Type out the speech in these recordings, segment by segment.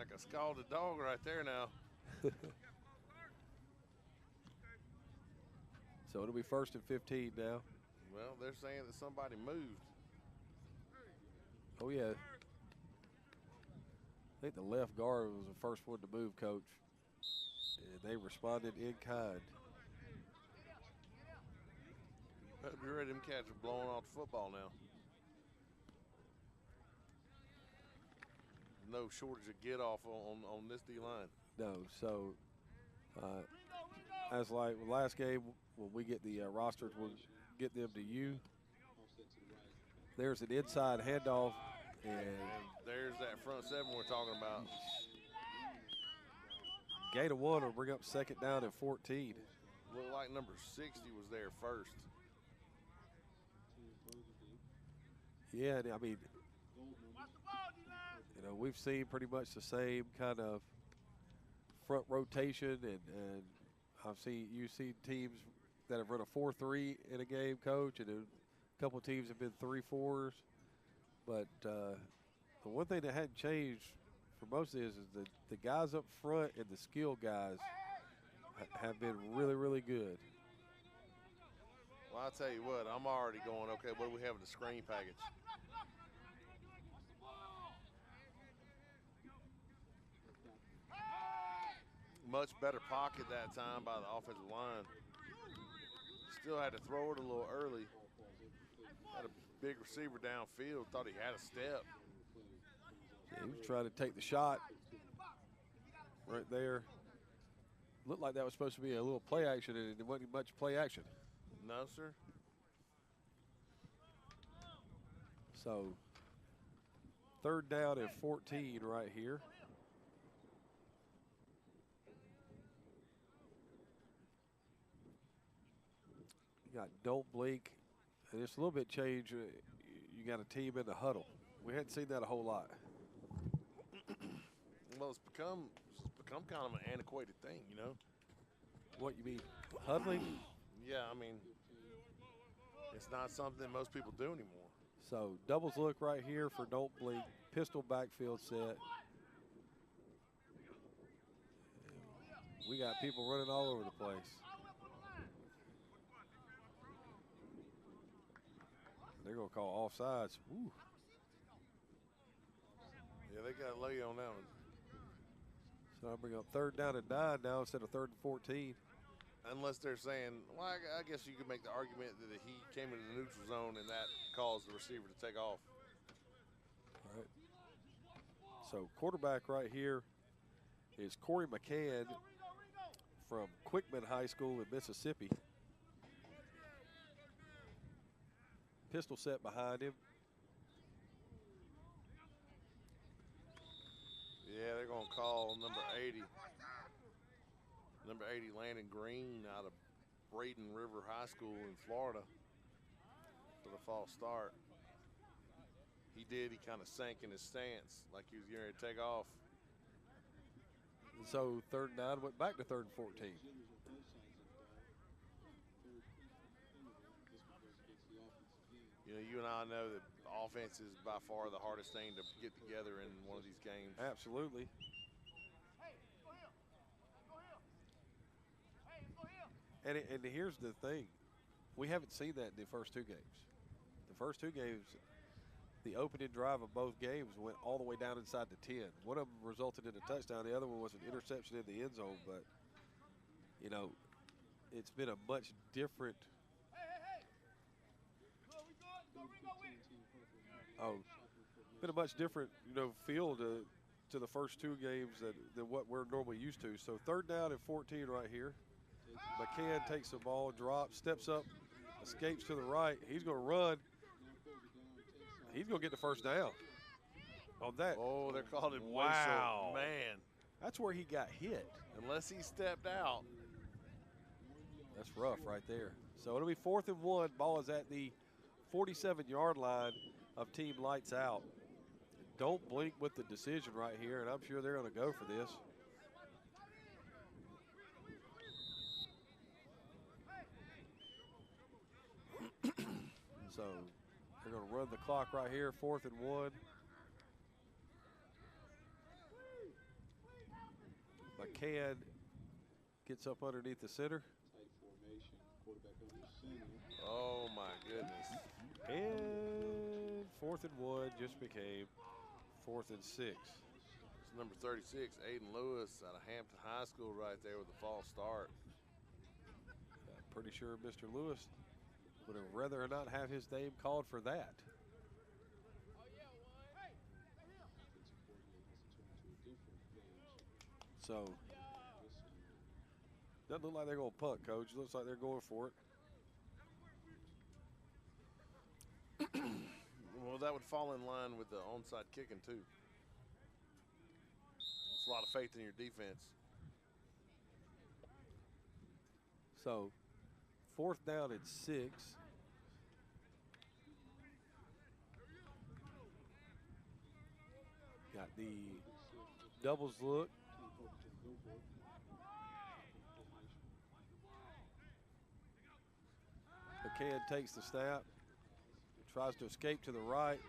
like a scalded dog right there now. So it'll be 1st and 15 now. Well, they're saying that somebody moved. Oh, yeah. I think the left guard was the first one to move, Coach. And they responded in kind. Better be ready. Them cats are blowing off the football now. No shortage of get off on this D line. No, so as like last game, when we get the rosters, we'll get them to you. There's an inside handoff, and there's that front seven we're talking about. gain of 1 will bring up 2nd down and 14. Looked like number 60 was there first. Yeah, I mean, you know, we've seen pretty much the same kind of front rotation, and you've seen teams that have run a 4-3 in a game, Coach, and a couple of teams have been 3-4s. But the one thing that hadn't changed for most is the guys up front and the skill guys have been really, really good. Well, I'll tell you what, I'm already going, okay, what do we have in the screen package? Much better pocket that time by the offensive line. Still had to throw it a little early. Had a big receiver downfield, thought he had a step. Yeah, he was trying to take the shot right there. Looked like that was supposed to be a little play action, and it wasn't much play action. No, sir. So 3rd down and 14 right here. You got don't blink, and it's a little bit changed. You got a team in the huddle. We hadn't seen that a whole lot. Well, it's become kind of an antiquated thing, you know. What you mean, huddling? Yeah, I mean, it's not something most people do anymore. So doubles look right here for don't blink. Pistol backfield set. We got people running all over the place. They're going to call offsides. Woo. Yeah, they got lay on that one. So I'll bring up 3rd down and 9 now instead of 3rd and 14. Unless they're saying, well, I guess you could make the argument that he came into the neutral zone and that caused the receiver to take off. All right. So quarterback right here is Corey McCann from Quickman High School in Mississippi. Pistol set behind him. Yeah, they're going to call number 80. Number 80, Landon Green out of Braden River High School in Florida for the false start. He kind of sank in his stance like he was getting ready to take off. So 3rd and 9 went back to 3rd and 14. You know, you and I know that offense is by far the hardest thing to get together in one of these games. Absolutely. And here's the thing. We haven't seen that in the first 2 games. The first 2 games, the opening drive of both games went all the way down inside the 10. One of them resulted in a touchdown. The other one was an interception in the end zone. But, you know, it's been a much different – been a much different, you know, feel to the first 2 games than what we're normally used to. So 3rd down and 14 right here. McCann takes the ball, drops, steps up, escapes to the right. He's going to run. He's going to get the first down on that. Oh, they're calling it wow. Whistle. Man. That's where he got hit. Unless he stepped out. That's rough right there. So it'll be 4th and 1. Ball is at the 47-yard line of Team Lights Out. Don't blink with the decision right here, and I'm sure they're going to go for this. So they're going to run the clock right here, 4th and 1. McCann gets up underneath the center. Oh, my goodness. And 4th and 1 just became 4th and 6. It's number 36, Aiden Lewis out of Hampton High School right there with the false start. I'm pretty sure Mr. Lewis would have rather not have his name called for that. So, doesn't look like they're going to punt, Coach. Looks like they're going for it. Well, that would fall in line with the onside kicking, too. It's a lot of faith in your defense. So, 4th down and 6. Got the doubles look. McCann takes the snap. Tries to escape to the right.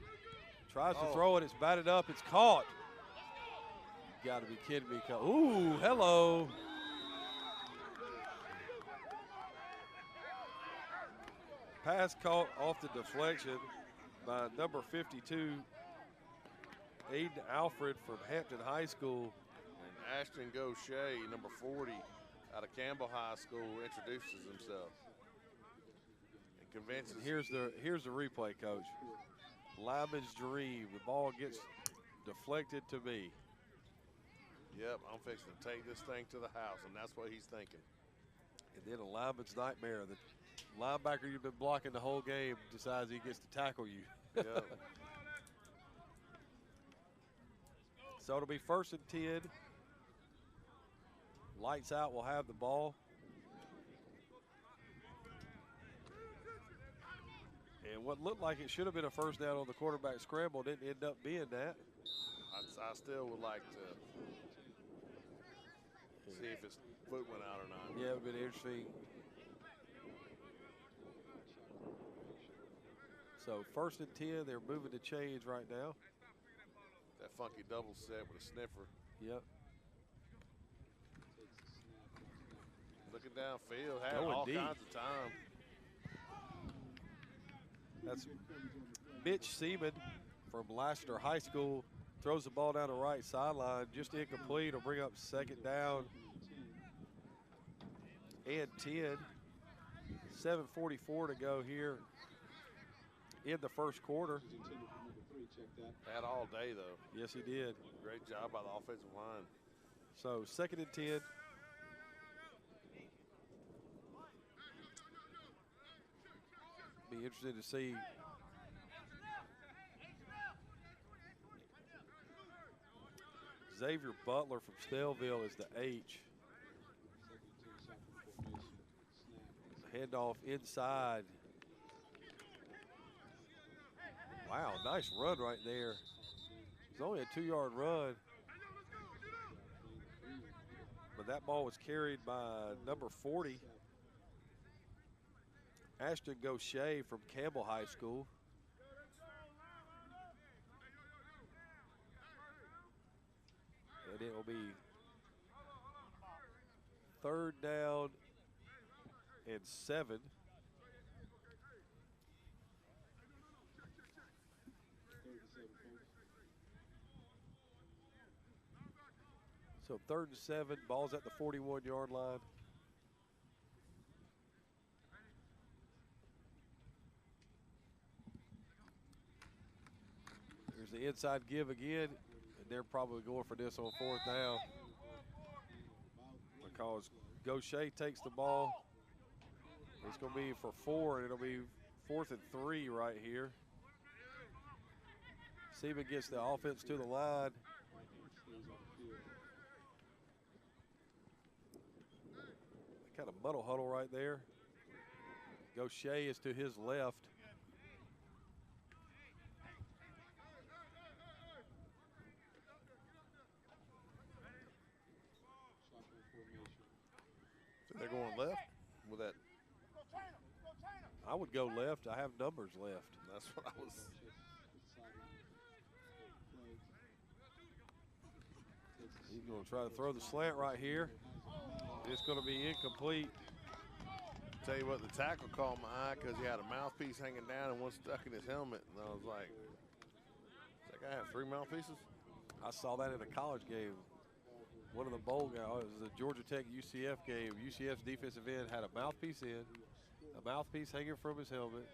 Tries to throw it. It's batted up. It's caught. You got to be kidding me. Ooh, hello. Pass caught off the deflection by number 52, Aiden Alfred from Hampton High School. And Ashton Gaucher, number 40, out of Campbell High School, introduces himself. And convinces. And here's the replay, Coach. Lyman's dream. The ball gets deflected to me. Yep, I'm fixing to take this thing to the house, and that's what he's thinking. And then a lineman's nightmare. The linebacker you've been blocking the whole game decides he gets to tackle you. Yep. So it'll be 1st and 10. Lights out will have the ball. And what looked like it should have been a 1st down on the quarterback scramble didn't end up being that. I still would like to see if his foot went out or not. Yeah, it would have been interesting. So 1st and 10, they're moving the chains right now. That funky double set with a sniffer. Yep. Looking downfield, had all kinds of time. That's Mitch Seaman from Lassiter High School. Throws the ball down the right sideline, just incomplete. Will bring up 2nd down and 10. 7:44 to go here in the 1st quarter. Had all day, though. Yes, he did. Great job by the offensive line. So 2nd and 10. Be interested to see Xavier Butler from Snellville is the H. Handoff inside. Wow, nice run right there. It's only a 2-yard run. But that ball was carried by number 40, Ashton Gaucher from Campbell High School. And it will be 3rd down and 7. So 3rd and 7, ball's at the 41-yard line. There's the inside give again, and they're probably going for this on 4th down because Gaucher takes the ball. It's going to be for 4, and it'll be 4th and 3 right here. Seaman gets the offense to the line. Kind of muddle huddle right there. Gaucher is to his left. So they're going left with that. I would go left. I have numbers left. That's what I was. He's going to try to throw the slant right here. It's going to be incomplete. Tell you what, the tackle caught my eye because he had a mouthpiece hanging down and one stuck in his helmet. And I was like, does that guy have 3 mouthpieces? I saw that in a college game. One of the bowl guys, it was a Georgia Tech UCF game. UCF's defensive end had a mouthpiece in, a mouthpiece hanging from his helmet,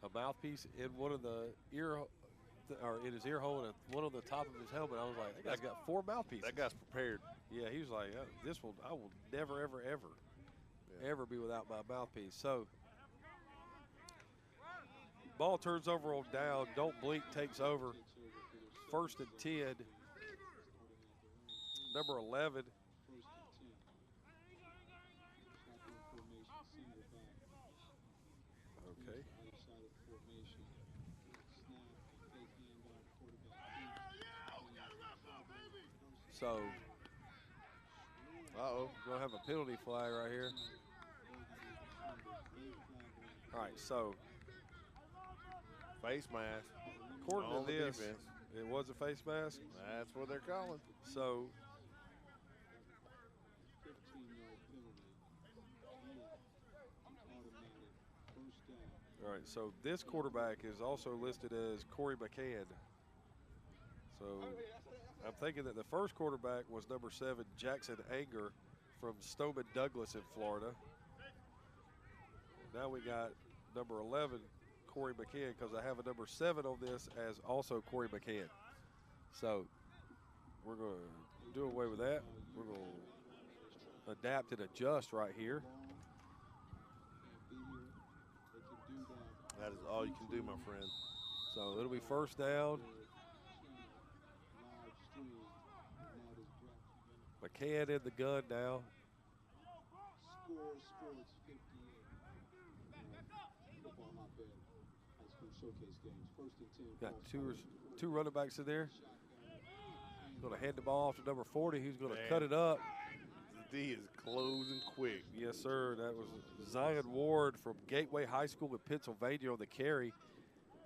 a mouthpiece in one of the ear, or in his ear hole, and one on the top of his helmet. I was like, that guy's got 4 mouthpieces. That guy's prepared. Yeah, he was like, I will never, ever, ever be without my mouthpiece. So, ball turns over on down. Don't blink takes over. 1st and 10. Number 11. Okay. So, we're going to have a penalty flag right here. All right, so. Face mask. According to this, defense. It was a face mask. That's what they're calling. So. All right, so this quarterback is also listed as Corey McCann. So I'm thinking that the first quarterback was number 7, Jackson Anger from Stoneman Douglas in Florida. Now we got number 11, Corey McCann, because I have a number 7 on this as also Corey McCann. So we're going to do away with that. We're going to adapt and adjust right here. That is all you can do, my friend. So it'll be 1st down. McCann in the gun now. Got two running backs in there. Going to hand the ball off to number 40. He's going to cut it up. The D is closing quick. Yes, sir. That was Zion Ward from Gateway High School in Pennsylvania on the carry.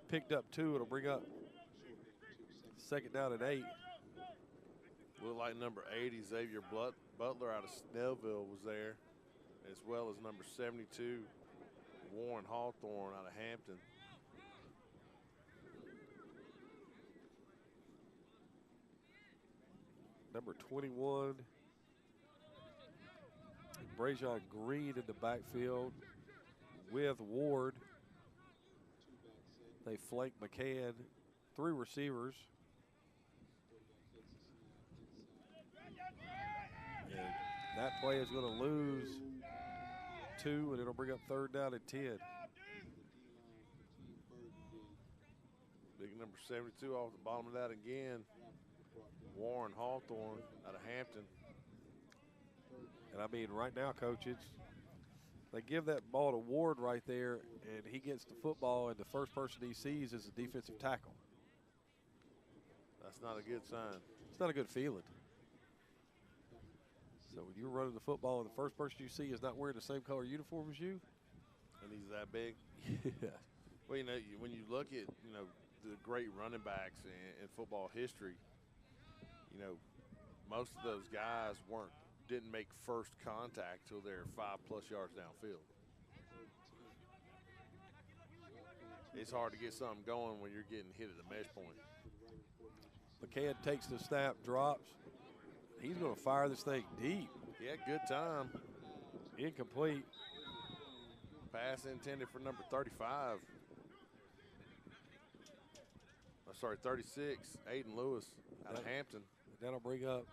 Picked up 2. It'll bring up 2nd down and 8. Looked like number 80, Xavier Butler out of Snellville was there, as well as number 72, Warren Hawthorne out of Hampton. Number 21, Brajon Green in the backfield with Ward. They flank McCann, 3 receivers. And that play is going to lose 2, and it'll bring up 3rd down and 10. Big number 72 off the bottom of that again. Warren Hawthorne out of Hampton. And I mean, right now, Coach, they give that ball to Ward right there, and he gets the football, and the first person he sees is a defensive tackle. That's not a good sign. It's not a good feeling. So when you're running the football and the first person you see is not wearing the same color uniform as you. And he's that big. Yeah. Well, you know, when you look at, the great running backs in football history, most of those guys didn't make first contact till they're 5+ yards downfield. It's hard to get something going when you're getting hit at the mesh point. McCann takes the snap, drops. He's going to fire this thing deep. Yeah, good time. Incomplete. Pass intended for number 35. Oh, sorry, 36, Aiden Lewis out of Hampton. That'll bring up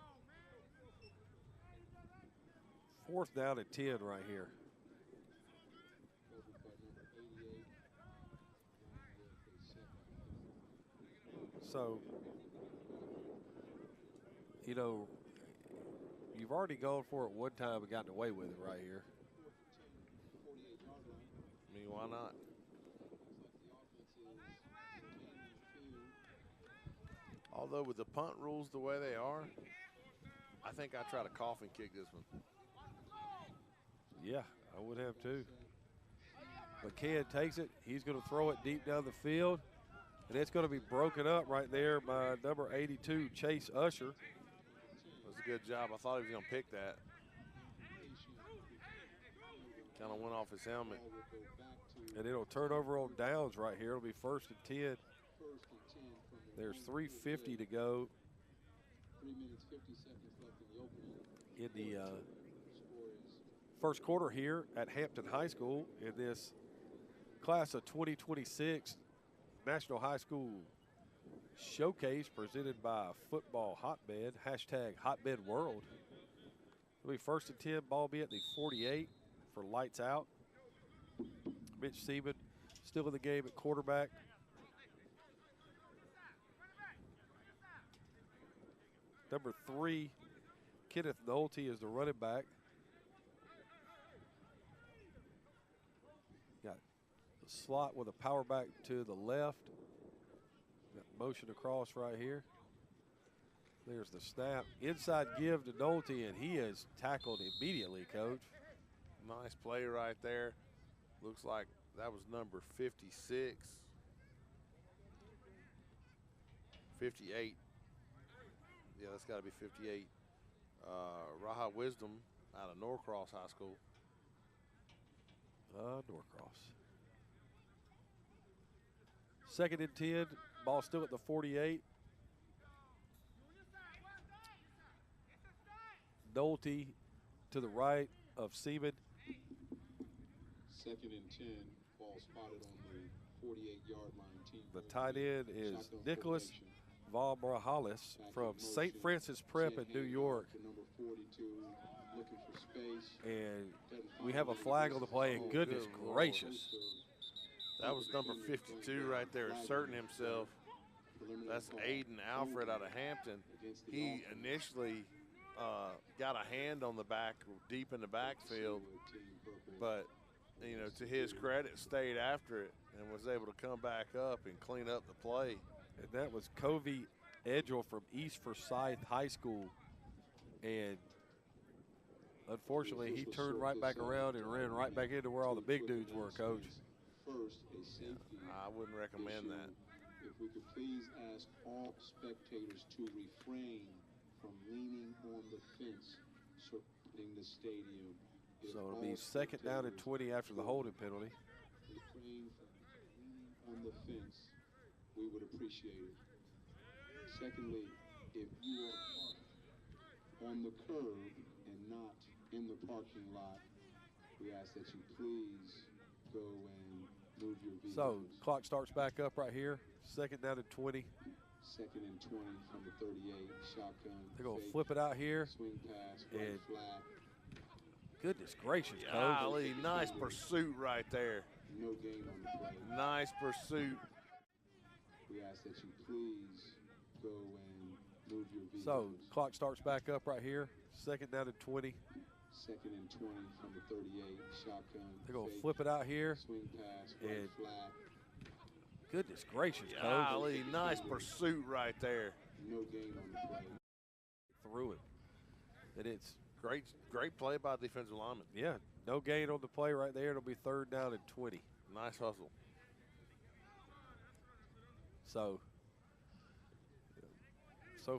4th down and 10 right here. So, you've already gone for it one time and gotten away with it right here. I mean, why not? Although with the punt rules the way they are, I think I try to cough and kick this one. Yeah, I would have too. McCann takes it. He's going to throw it deep down the field. And it's going to be broken up right there by number 82, Chase Usher. Was good job. I thought he was going to pick that. Kind of went off his helmet. And it'll turn over on downs right here. It'll be 1st and 10. There's 3:50 to go 3 minutes, 50 seconds left in the opening. in the first quarter here at Hampton High School in this class of 2026 National High School Showcase presented by Football Hotbed, #HotBedWorld. It'll be 1st and 10, ball be at the 48 for lights out. Mitch Seaman still in the game at quarterback. Number 3, Kenneth Nolte is the running back. Got the slot with a power back to the left. Got motion across right here. There's the snap. Inside give to Nolte, and he is tackled immediately, Coach. Nice play right there. Looks like that was number 56. 58. Yeah, that's got to be 58. Raha Wisdom out of Norcross High School. Norcross. 2nd and 10. Ball still at the 48. Nolte to the right of Seaman. 2nd and 10. Ball spotted on the 48-yard line. Team The tight end is Nicholas Valbrahales from St. Francis Prep in New York. Number 42, looking for space. And we have a flag on the play, and goodness gracious. That was number 52 right there, asserting himself. That's Aiden Alfred out of Hampton. He initially got a hand on the back, deep in the backfield, but, you know, to his credit, stayed after it and was able to come back up and clean up the play. And that was Covey Edgell from East Forsyth High School. And unfortunately, he turned right back around and ran right back into where all the big dudes were, Coach. First, a safety. I wouldn't recommend that. If we could please ask all spectators to refrain from leaning on the fence surrounding the stadium. So it'll be 2nd down and 20 after the holding penalty. Refrain from leaning on the fence. We would appreciate it. Secondly, if you are parked on the curb and not in the parking lot, we ask that you please go and move your vehicles. So clock starts back up right here. 2nd down and 20. 2nd and 20 from the 38. Shotgun. They're going to fake, flip it out here. Swing pass, right And flat. Goodness gracious, Coach. Golly, nice pursuit right there. No gain on the play. Nice pursuit. We ask that you please go and move your vehicles. So clock starts back up right here. 2nd down and 20. 2nd and 20 from the 38. Shotgun. They're going to fake, flip it out here. Swing pass, right And flat. Goodness gracious, Coach. Golly, nice pursuit right there. No gain on the play. Through it. And it's, Great play by the defensive lineman. yeah, no gain on the play right there. It'll be 3rd down and 20. Nice hustle. So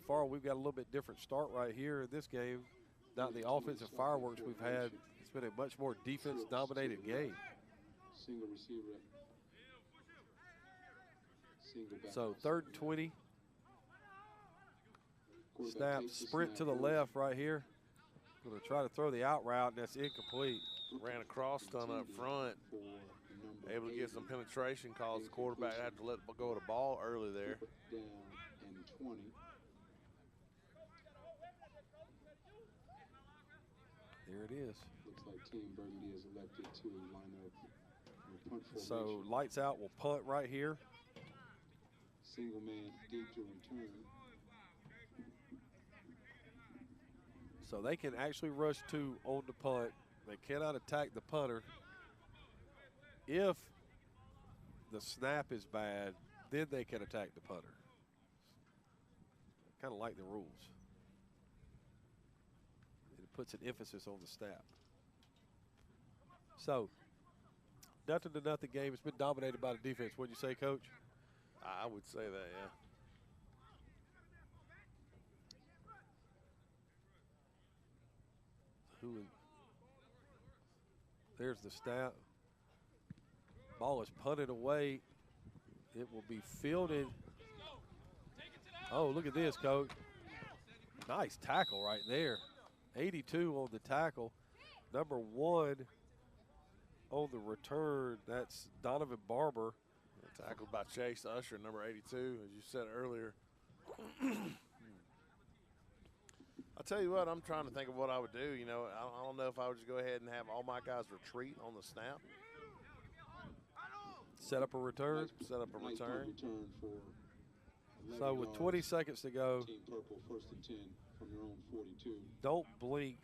far we've got a little bit different start right here in this game. Not the offensive fireworks we've had. It's been a much more defense-dominated game. Single receiver. Single back. So 3rd and 20. Quarterback Snap, takes the sprint to the snap. left right here. Going to try to throw the out route, and that's incomplete. Ran a cross stun up front. For number Able to get 80. some penetration, caused the quarterback to have to let go of the ball early there. Down and 20. There it is. Looks like Team Burgundy is elected to line up in punt So formation. lights out will punt right here. Single man deep to return. So they can actually rush 2 on the punt. They cannot attack the punter. If the snap is bad, then they can attack the punter. Kind of like the rules. It puts an emphasis on the snap. So, 0-0 game. It's been dominated by the defense. What'd you say, Coach? I would say that, yeah. There's the snap. Ball is punted away. It will be fielded. Oh, look at this, Coach. Nice tackle right there. 82 on the tackle. Number 1 on the return. That's Donovan Barber. Tackled by Chase Usher, number 82, as you said earlier. I'll tell you what, I'm trying to think of what I would do. You know, I don't know if I would just go ahead and have all my guys retreat on the snap. Set up a return. Set up a return. So with 20 seconds to go, Team Purple, 1st and 10 from your own 42. Don't Blink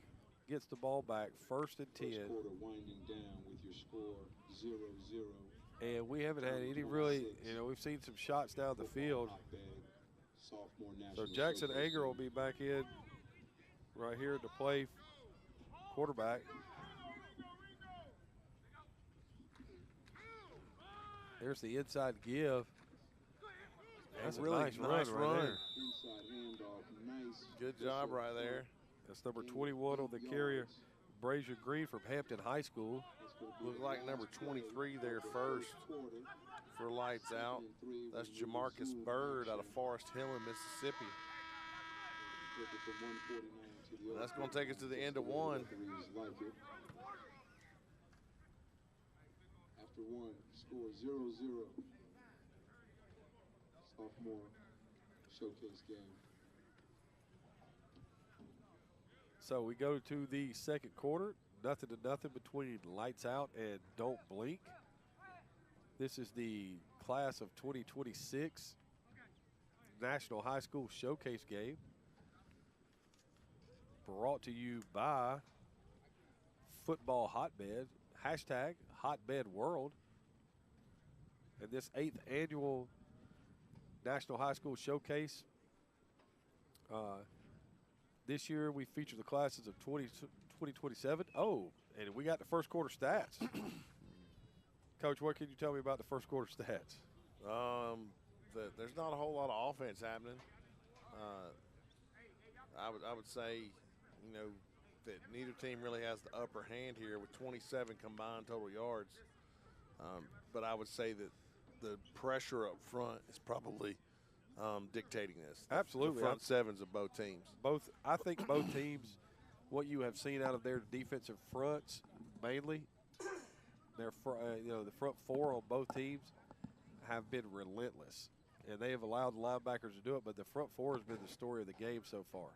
gets the ball back, 1st and 10. First quarter winding down with your score 0-0. And we haven't had any really, you know, we've seen some shots down the field. So Jackson Anger will be back in right here to play quarterback. There's the inside give. That's really a nice run right there. Inside handoff, nice. Good job right there. That's number 21 on the carrier, Brazier Green from Hampton High School. Looked like number 23 there first for lights out. That's Jamarcus Bird out of Forest Hill in Mississippi. And that's going to take us to the end of one. After one, score 0-0. Sophomore showcase game. So we go to the second quarter. Nothing to nothing between Lights Out and Don't Blink. This is the class of 2026 National High School Showcase game. Brought to you by Football Hotbed, hashtag HotBedWorld. And this 8th annual National High School Showcase. This year we feature the classes of 2027. Oh, and we got the first quarter stats. Coach, what can you tell me about the first quarter stats? There's not a whole lot of offense happening. I would say, you know, that neither team really has the upper hand here with 27 combined total yards. But I would say that the pressure up front is probably dictating this. Absolutely. The front sevens of both teams. I think both teams, what you have seen out of their defensive fronts mainly, their the front four on both teams have been relentless. And they have allowed the linebackers to do it, but the front four has been the story of the game so far.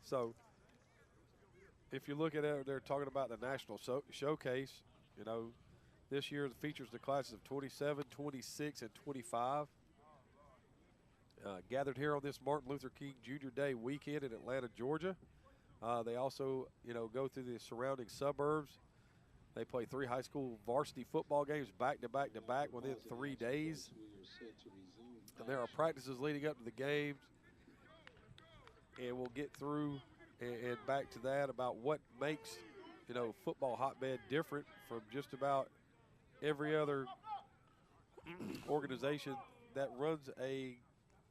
So if you look at it, they're talking about the National Showcase. You know, this year features the classes of 27, 26, and 25. Gathered here on this Martin Luther King Jr. Day weekend in Atlanta, Georgia. They also, you know, go through the surrounding suburbs. They play 3 high school varsity football games back to back to back within 3 days. And there are practices leading up to the games. And we'll get through and back to that about what makes, you know, Football Hotbed different from just about every other organization that runs a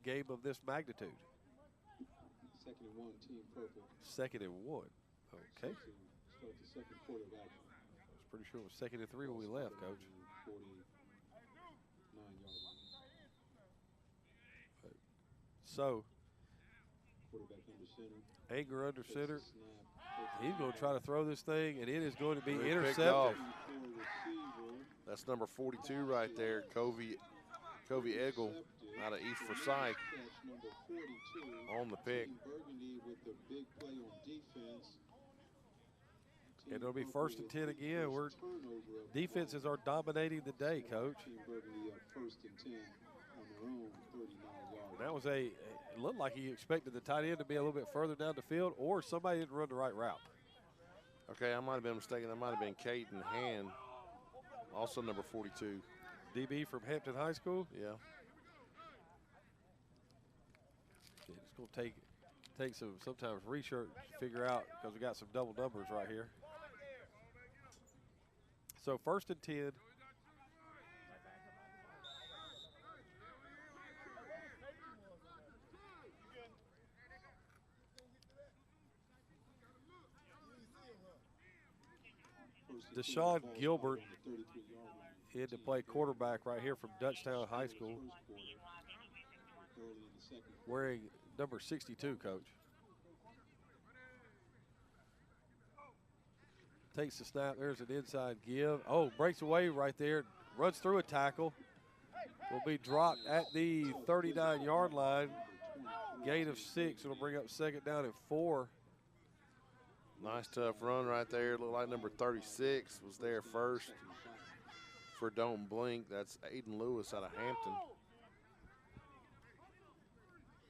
game of this magnitude. 2nd and 1, Team Purple. 2nd and 1. Okay. Start the second quarter of action. I was pretty sure it was 2nd and 3 when we left, Coach. 49 yards. So, Quarterback under center. Anger under center. Snap. He's going to try to throw this thing, and it is going to be Picked intercepted. off. That's number 42 right there, Covey Eggle out of East Forsyth on the pick. And it'll be 1st and 10 again. Defenses are dominating the day, Coach. And that was it looked like he expected the tight end to be a little bit further down the field, or somebody didn't run the right route. Okay, I might have been mistaken. That might have been Caden Hand, also number 42. DB from Hampton High School. Yeah. It's going to take some sometimes research to figure out, because we got some double numbers right here. So 1st and 10. Deshaun Gilbert in to play quarterback right here from Dutchtown High School, wearing number 62, Coach. Takes the snap. There's an inside give. Oh, breaks away right there. Runs through a tackle. Will be dropped at the 39-yard line. Gain of 6. It'll bring up 2nd down and 4. Nice tough run right there. Looked like number 36 was there first for Don't Blink. That's Aiden Lewis out of Hampton.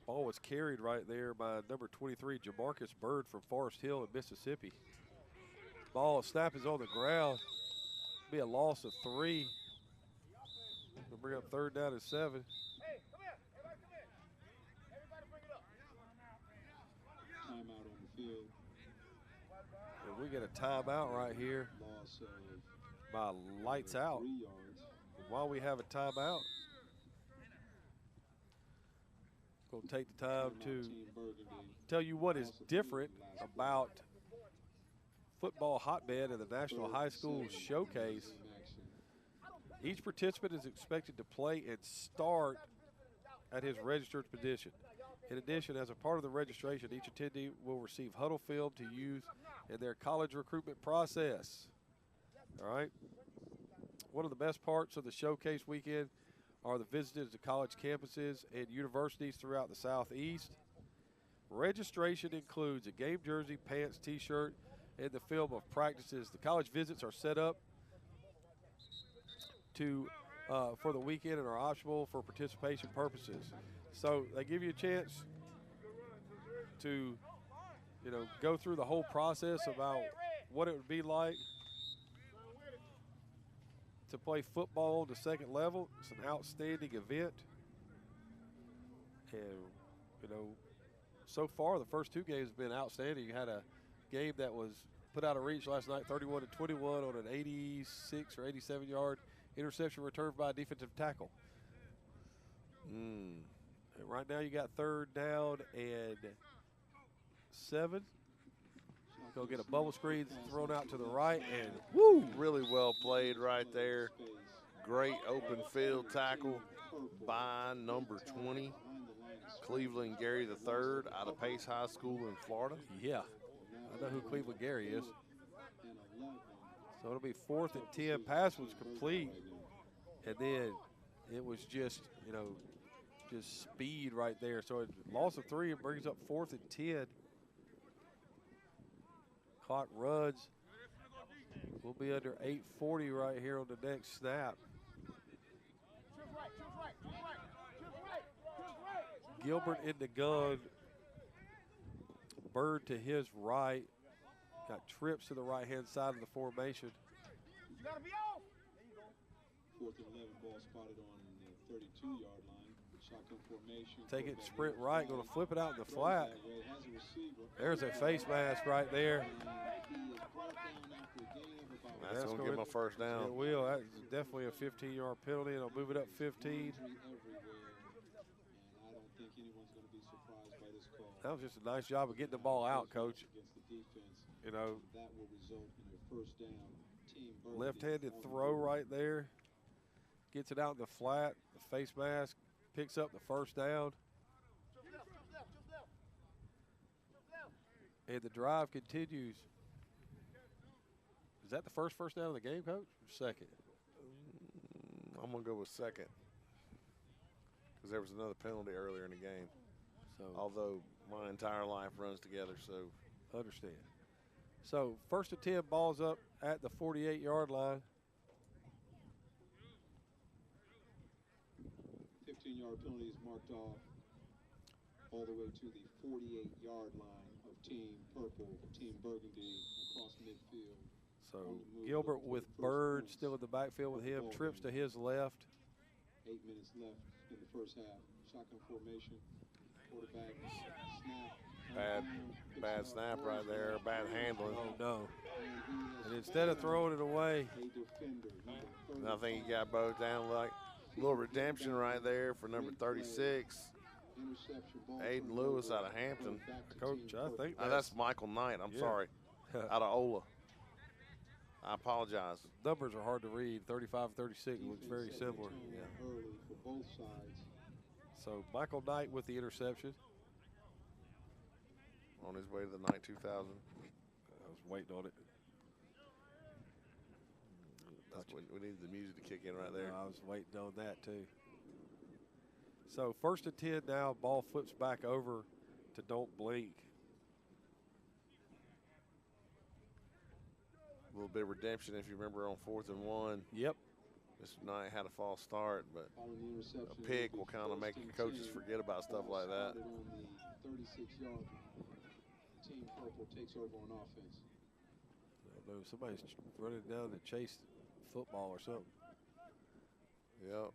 Ball was carried right there by number 23, Jamarcus Bird from Forest Hill in Mississippi. Ball snap is on the ground. Be a loss of 3. We'll bring up 3rd down and 7. Timeout on the field. And we get a timeout right here Loss by Lights Out. 3 yards. And while we have a timeout, we'll take the time to tell you what is different about Football Hotbed and the National High School Showcase. Each participant is expected to play and start at his registered position. In addition, as a part of the registration, each attendee will receive huddle film to use in their college recruitment process. All right. One of the best parts of the showcase weekend are the visits to college campuses and universities throughout the Southeast. Registration includes a game jersey, pants, t-shirt, and the film of practices. The college visits are set up for the weekend and are optional for participation purposes. So they give you a chance to, go through the whole process about what it would be like to play football on the 2nd level. It's an outstanding event. And, so far the first 2 games have been outstanding. You had a game that was put out of reach last night, 31-21 on an 86 or 87-yard interception returned by a defensive tackle. And right now you got 3rd down and 7. Go get a bubble screen thrown out to the right, and woo, really well played right there. Great open field tackle by number 20, Cleveland Gary III out of Pace High School in Florida. Yeah, I know who Cleveland Gary is. So it'll be 4th and 10. Pass was complete, and then it was just, just speed right there. So a loss of 3, it brings up 4th and 10. Clock runs. We'll be under 8:40 right here on the next snap. Gilbert in the gun. Bird to his right. Got trips to the right-hand side of the formation. 4th and 11, ball spotted on the 32-yard line. Shotgun formation. Take it, sprint right, going to flip it out in the flat. There's a face mask right there. That's going to give him a 1st down. It will. That's definitely a 15-yard penalty, and I'll move it up 15. That was just a nice job of getting the ball out, Coach. That will result in a 1st down. Left-handed throw right there. Gets it out in the flat. The face mask picks up the 1st down. And the drive continues. Is that the first down of the game, Coach? Or 2nd? I'm going to go with 2nd because there was another penalty earlier in the game. So, although my entire life runs together, so. Understand. So 1st and 10, balls up at the 48-yard line. 15-yard penalty is marked off all the way to the 48-yard line of Team Purple, Team Burgundy across midfield. So Gilbert with Bird still in the backfield with him. Trips to his left. 8 minutes left in the 1st half. Shotgun formation. Quarterback snap. Bad snap right there. Bad handling. Oh, no. And instead of throwing it away. And I think he got both down. Like a little redemption right there for number 36. Aiden Lewis out of Hampton. Coach, I think that's Michael Knight. I'm sorry. Out of Ola. I apologize. Numbers are hard to read. 35-36 looks very similar. Yeah. Early for both sides. So Michael Knight with the interception. On his way to the Knight 2000. I was waiting on it. We needed the music to kick in right there. I was waiting on that too. So 1st and 10 now. Ball flips back over to Don't Blink. A little bit of redemption if you remember on 4th and 1. Yep. Mr. Knight had a false start, but a pick will kind of make your coaches forget about stuff like that. On the 36-yard line, Team Purple takes over on offense. I don't know, somebody's running down to chase football or something. Yep.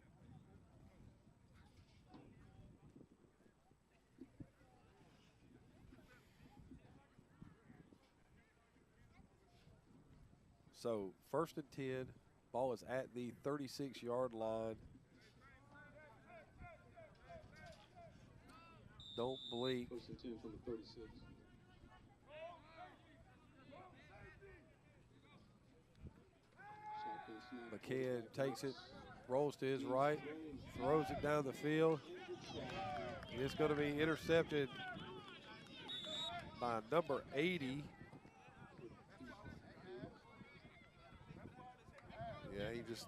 So 1st and 10, ball is at the 36-yard line. Don't Blink. 1st and 10 from the 36. McCann takes it, rolls to his right, throws it down the field. It's going to be intercepted by number 80. Yeah, he just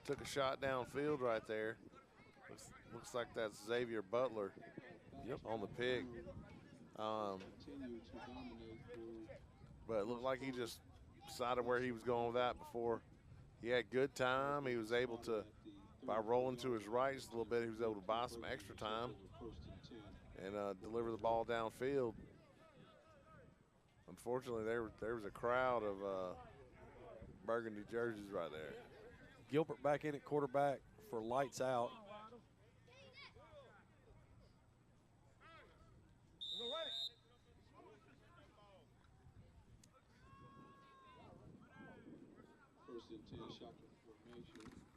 took a shot downfield right there. Looks like that's Xavier Butler. Yep. On the pick. But it looked like he just decided where he was going with that before. He had good time. He was able to, by rolling to his right just a little bit, he was able to buy some extra time and deliver the ball downfield. Unfortunately, there was a crowd of burgundy jerseys right there. Gilbert back in at quarterback for Lights Out.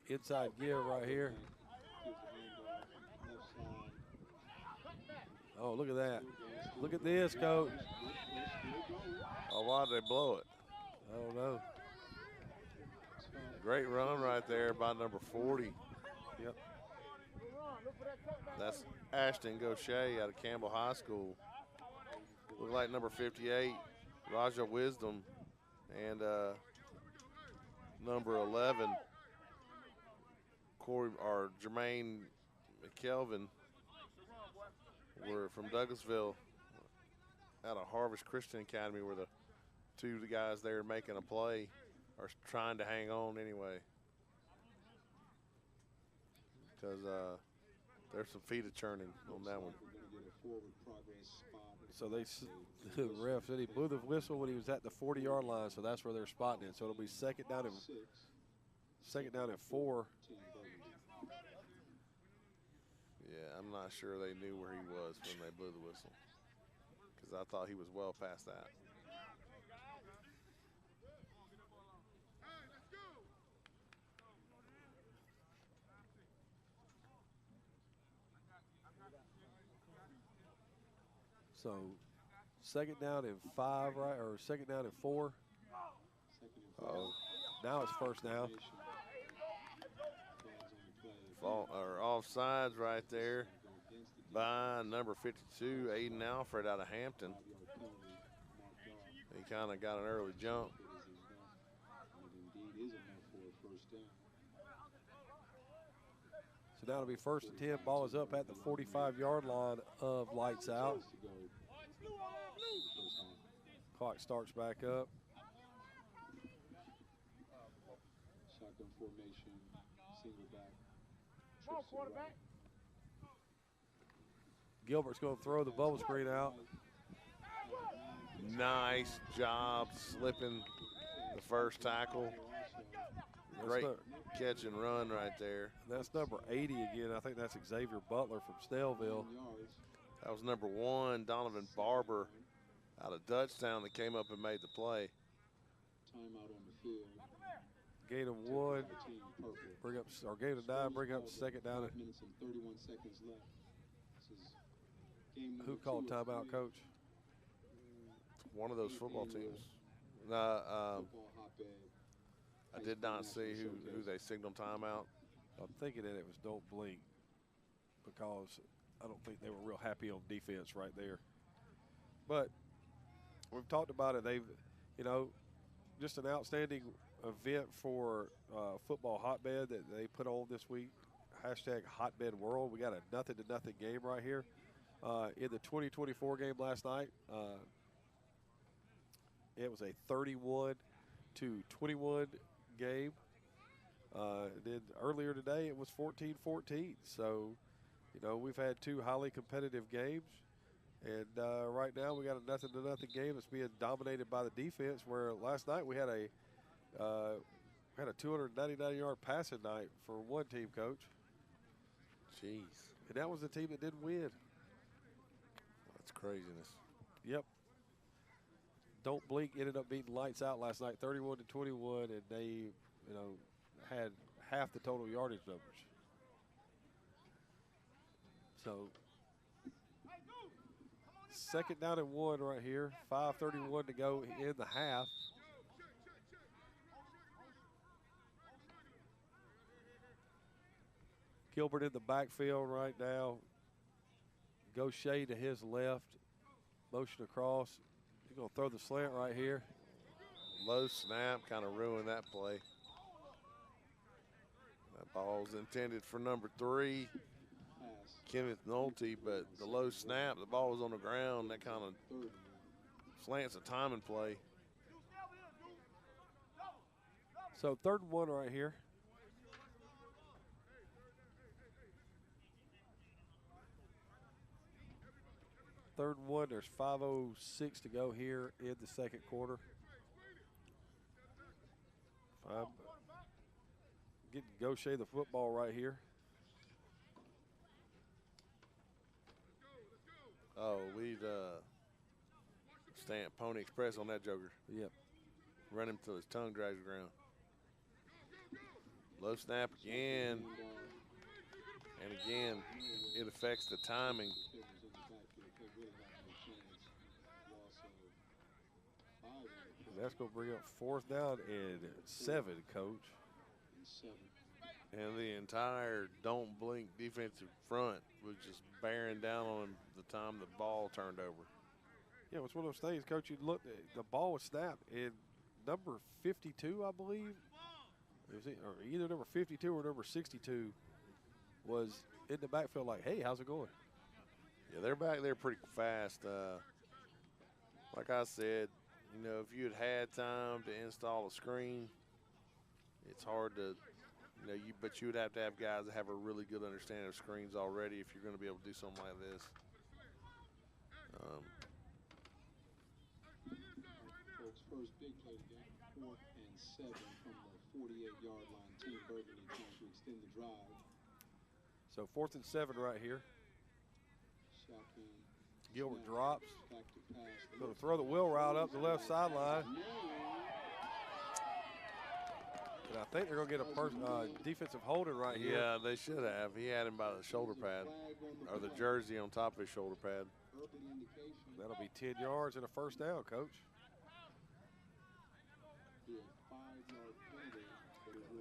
Inside give right here. Oh, look at that. Look at this, coach. Oh, why did they blow it? I don't know. Great run right there by number 40. Yep. That's Ashton Gaucher out of Campbell High School. Look like number 58, Raja Wisdom, and number 11, Jermaine McKelvin, were from Douglasville out of Harvest Christian Academy, where the guys there making a play are trying to hang on anyway. Because there's some feet of churning on that one. So the ref said he blew the whistle when he was at the 40-yard line, so that's where they're spotting it. So it'll be second down at 4. Yeah, I'm not sure they knew where he was when they blew the whistle, because I thought he was well past that. So second down and 5, right? Or second down and 4. Oh, now it's first down. Offsides right there by number 52, Aiden Alfred out of Hampton. He kind of got an early jump. So now it'll be 1st and 10. Ball is up at the 45-yard line of Lights Out. Clock starts back up. Shotgun formation, single back. Gilbert's going to throw the bubble screen out. Nice job slipping the first tackle. Great catch and run right there. That's number 80 again. I think that's Xavier Butler from Stelville. That was number 1, Donovan Barber out of Dutchtown, that came up and made the play. Timeout on the field. Gain of 1. Bring up, or gain of 9. Bring up second down. 5 minutes and 31 seconds left. This is game Who called timeout, coach? One of those football teams. Football hotbed. I did not see who they signaled timeout. I'm thinking that it was don't blink because I don't think they were real happy on defense right there. But we've talked about it. They've, you know, just an outstanding event for football hotbed that they put on this week. Hashtag HOTBEDWORLD. We got a 0-0 game right here. In the 2024 game last night, it was a 31-21 game. Then earlier today, it was 14-14. So, you know, we've had two highly competitive games. And right now we got a 0-0 game that's being dominated by the defense, where last night we had a 299-yard passing night for one team, Coach. Jeez. And that was the team that didn't win. That's craziness. Yep. Don't Blink ended up beating Lights Out last night, 31-21, and they, you know, had half the total yardage numbers. So, second down and 1 right here. 5:31 to go in the half. Gilbert in the backfield right now. Gaucher to his left. Motion across. He's going to throw the slant right here. Low snap kind of ruined that play. That ball was intended for number 3, Kenneth Nolte, but the low snap, the ball was on the ground. That kind of slants a timing play. So 3rd and 1 right here. Third and 1, there's 5:06 to go here in the second quarter. I'm getting Gaucher the football right here. Oh, we'd stamp Pony Express on that joker. Yep. Run him till his tongue drags the ground. Low snap again. And again, it affects the timing. That's going to bring up 4th down and 7, Coach. And the entire Don't Blink defensive front was just bearing down on him the time the ball turned over. Yeah, it was one of those things, Coach. You look, the ball was snapped, and number 52, I believe, or either number 52 or number 62 was in the backfield like, hey, how's it going? Yeah, they're back there pretty fast. Like I said, you know, if you had time to install a screen, it's hard to, you know, but you would have to have guys that have a really good understanding of screens already if you're going to be able to do something like this. Folks, first big play of the game, 4th and 7 from the 48-yard line. Team Burgundy trying to extend the drive. So 4th and 7 right here. Shotgun. Gilbert drops. Back to pass. Going to throw the wheel route up the left sideline. And I think they're going to get a defensive holding right here. Yeah, they should have. He had him by the shoulder pad, or the jersey on top of his shoulder pad. That'll be 10 yards and a 1st down, Coach.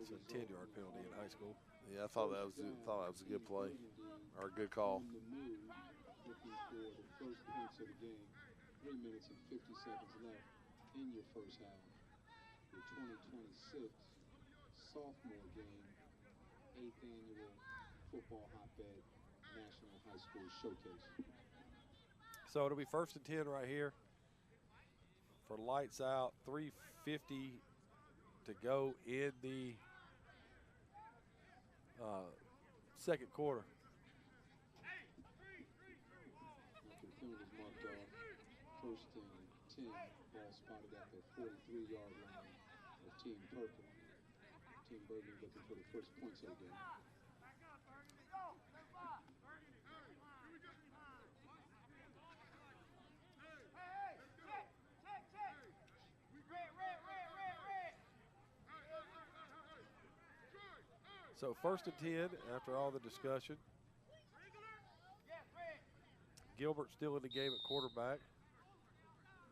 It's a 10-yard penalty in high school. Yeah, I thought that was a good play, or a good call. Looking for the first points of the game. 3 minutes and 50 seconds left in your first half. Your 2026 sophomore game, 8th annual Football Hotbed National High School Showcase. So it'll be 1st and 10 right here for Lights Out. 3:50 to go in the second quarter. The penalties marked off. 1st and 10, ball spotted at the 43-yard line of Team Purple. Team Burgundy looking for the first points of the game. So 1st and 10 after all the discussion. Gilbert still in the game at quarterback.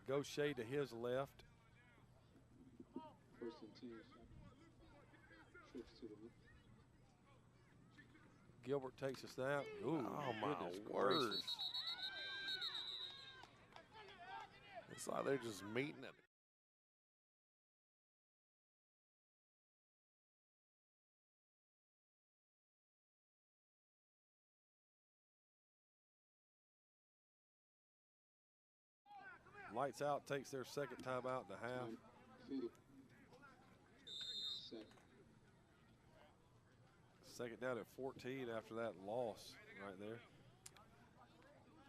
Gaucher to his left. 1st and 10. trips to the Gilbert takes a snap. Ooh, Oh, my goodness word. gracious. It's like they're just meeting it. Lights Out takes their second timeout in the half. Second down at 14 after that loss right there.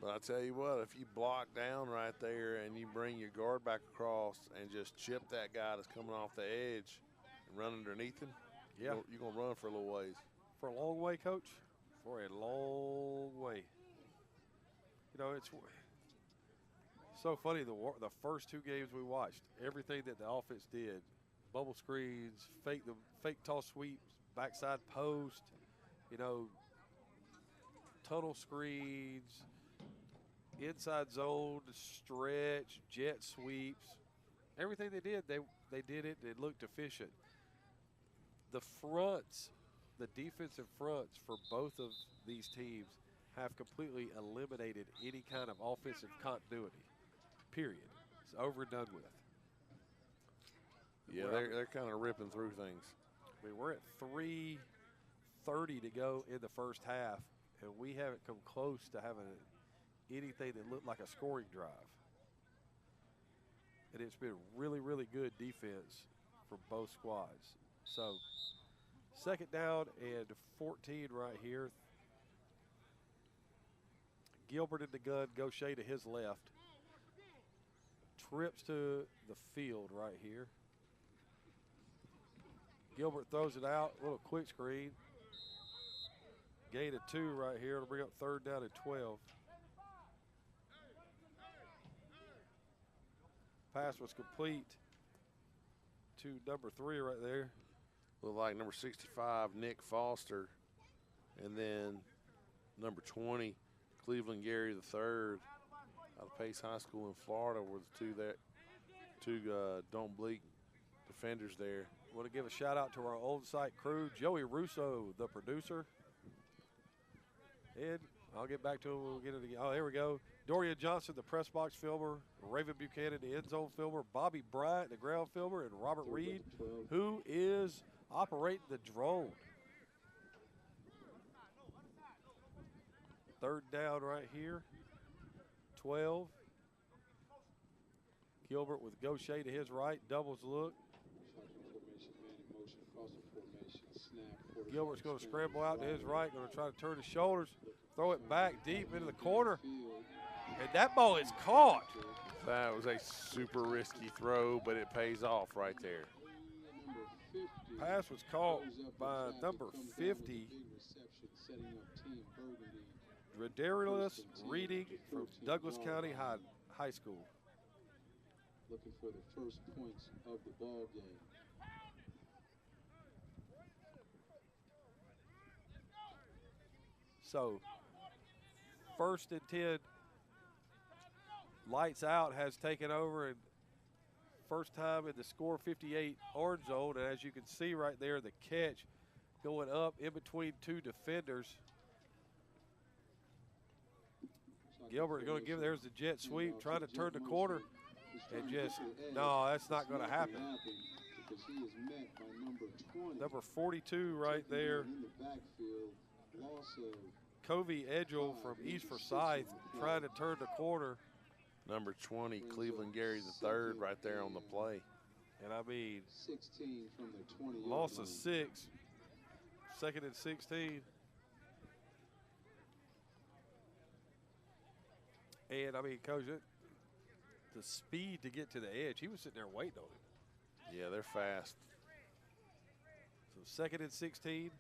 But I tell you what, if you block down right there and you bring your guard back across and just chip that guy that's coming off the edge and run underneath him, Yeah. you're going to run for a little ways. For a long way, Coach? For a long way. You know, it's so funny, the first two games we watched, everything that the offense did, bubble screens, fake toss sweeps, backside post, you know, tunnel screens, inside zone, stretch, jet sweeps. Everything they did, they did it. It looked efficient. The fronts, the defensive fronts for both of these teams have completely eliminated any kind of offensive continuity. Period. It's over and done with. Yeah, they're kind of ripping through things. I mean, we're at 3:30 to go in the first half, and we haven't come close to having anything that looked like a scoring drive. And it's been really, really good defense from both squads. So, second down and 14 right here. Gilbert in the gun, Gaucher to his left. Trips to the field right here. Gilbert throws it out, a little quick screen. Gain of 2 right here. It'll bring up third down and 12. Pass was complete to number 3 right there. Look like number 65, Nick Foster, and then number 20, Cleveland Gary III, out of Pace High School in Florida, were the two Don't Bleak defenders there. Want to give a shout out to our on-site crew, Joey Russo, the producer. And I'll get back to him when we'll get it again. Oh, there we go. Dorian Johnson, the press box filmer. Raven Buchanan, the end zone filmer. Bobby Bryant, the ground filmer. And Robert Reed, who is operating the drone. Third down right here. 12. Gilbert with Gaucher to his right. Doubles look. Gilbert's going to scramble out to his right. Going to try to turn his shoulders. Throw it back deep into the corner. And that ball is caught. That was a super risky throw, but it pays off right there. Pass was caught by number 50, Redarius Reading from Douglas County High School. Looking for the first points of the ball game. So, first and 10, Lights Out has taken over, and first time in the score 58 orange zone. And as you can see right there, the catch going up in between two defenders. Gilbert going to give, there's the jet sweep, trying to turn the corner, and just, no, that's not going to happen. Number 42 right there. Covey Edgel from East Forsyth trying to turn the corner. Number 20, Cleveland Gary III right there on the play. And I mean, loss of 6, second and 16. And I mean, Coach, the speed to get to the edge, he was sitting there waiting on it. Yeah, they're fast. So second and 16.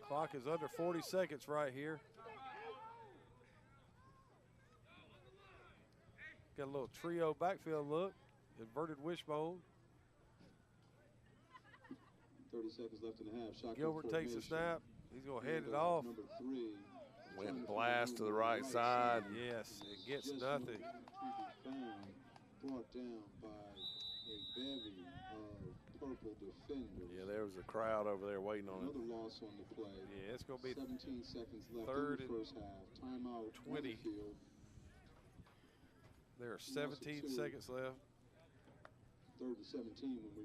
Clock is under 40 seconds right here. Got a little trio backfield look, inverted wishbone. 30 seconds left in the half. Shotgun Gilbert takes the formation. snap. He's going to hand it off. Number 3, Went blast to the right side. Yes, it gets nothing. Brought down by a bevy of purple defenders. Yeah, there was a crowd over there waiting on it. Another loss on the play. Yeah, it's going to be 17 seconds left third in the first half. Timeout 20. Field. There are 17 seconds left. Third and 17 when we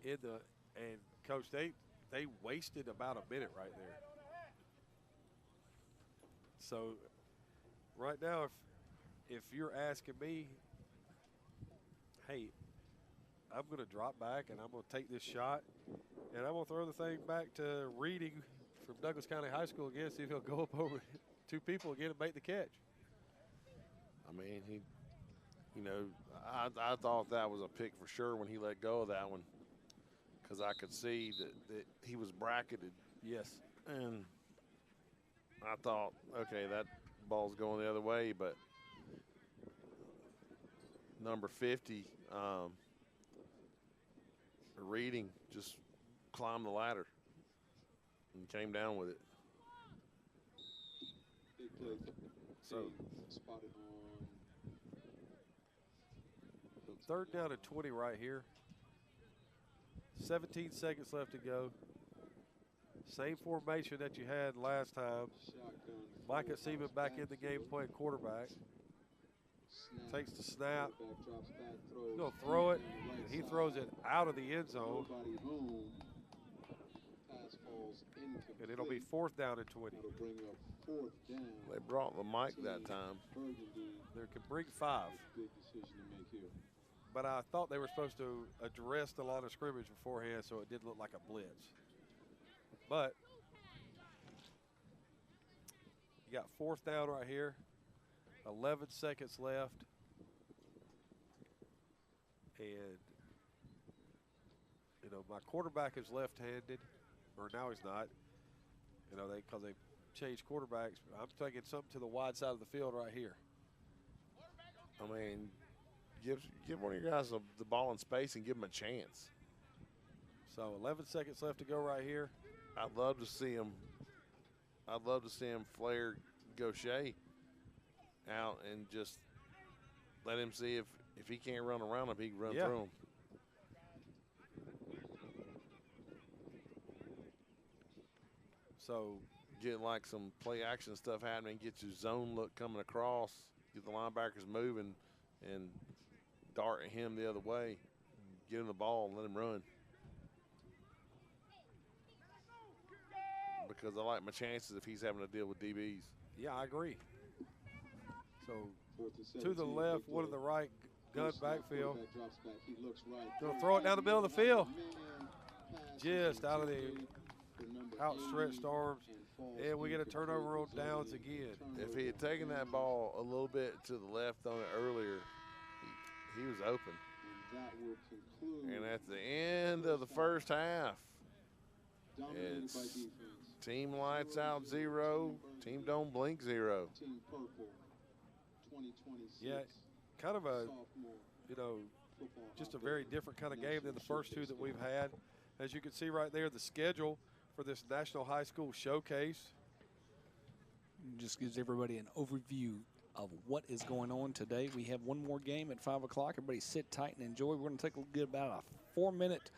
resume. And Coach, they wasted about a minute right there. So right now, if you're asking me, hey, I'm going to drop back and I'm going to take this shot and I'm going to throw the thing back to Reading from Douglas County High School again, see if he'll go up over two people again and make the catch. I mean, I thought that was a pick for sure when he let go of that one, because I could see that he was bracketed. Yes. And I thought, okay, that ball's going the other way, but number 50, Reading, just climbed the ladder and came down with it. So third down and 20 right here. 17 seconds left to go. Same formation that you had last time. Micah Seaman back in the game playing quarterback. Takes the snap. He's going to throw it. And he throws it out of the end zone. And it'll be fourth down and 20. They brought the mic that time. They can bring 5. But I thought they were supposed to address the line of scrimmage beforehand, so it didn't look like a blitz. But you got fourth down right here. 11 seconds left. And, my quarterback is left-handed, or now he's not, because they changed quarterbacks. I'm taking something to the wide side of the field right here. I mean, give one of your guys the ball in space and give them a chance. So 11 seconds left to go right here. I'd love to see him flare Gaucher out and just let him see if he can't run around him, he can run through him. So get like some play action stuff happening, get your zone look coming across, get the linebackers moving, and dart at him the other way. Get him the ball and let him run. Because I like my chances if he's having to deal with DBs. Yeah, I agree. So to the left, one to the right, gun backfield. Going to throw it down the middle of the field. Just out of the outstretched arms. And we get a turnover on downs again. If he had taken that ball a little bit to the left on it earlier, he was open. And at the end of the first half, it's team lights out 0, team don't blink 0. Yeah, kind of a, just a very different kind of game than the first two that we've had. As you can see right there, the schedule for this National High School Showcase. Just gives everybody an overview of what is going on today. We have one more game at 5 o'clock. Everybody sit tight and enjoy. We're going to take about a 4-minute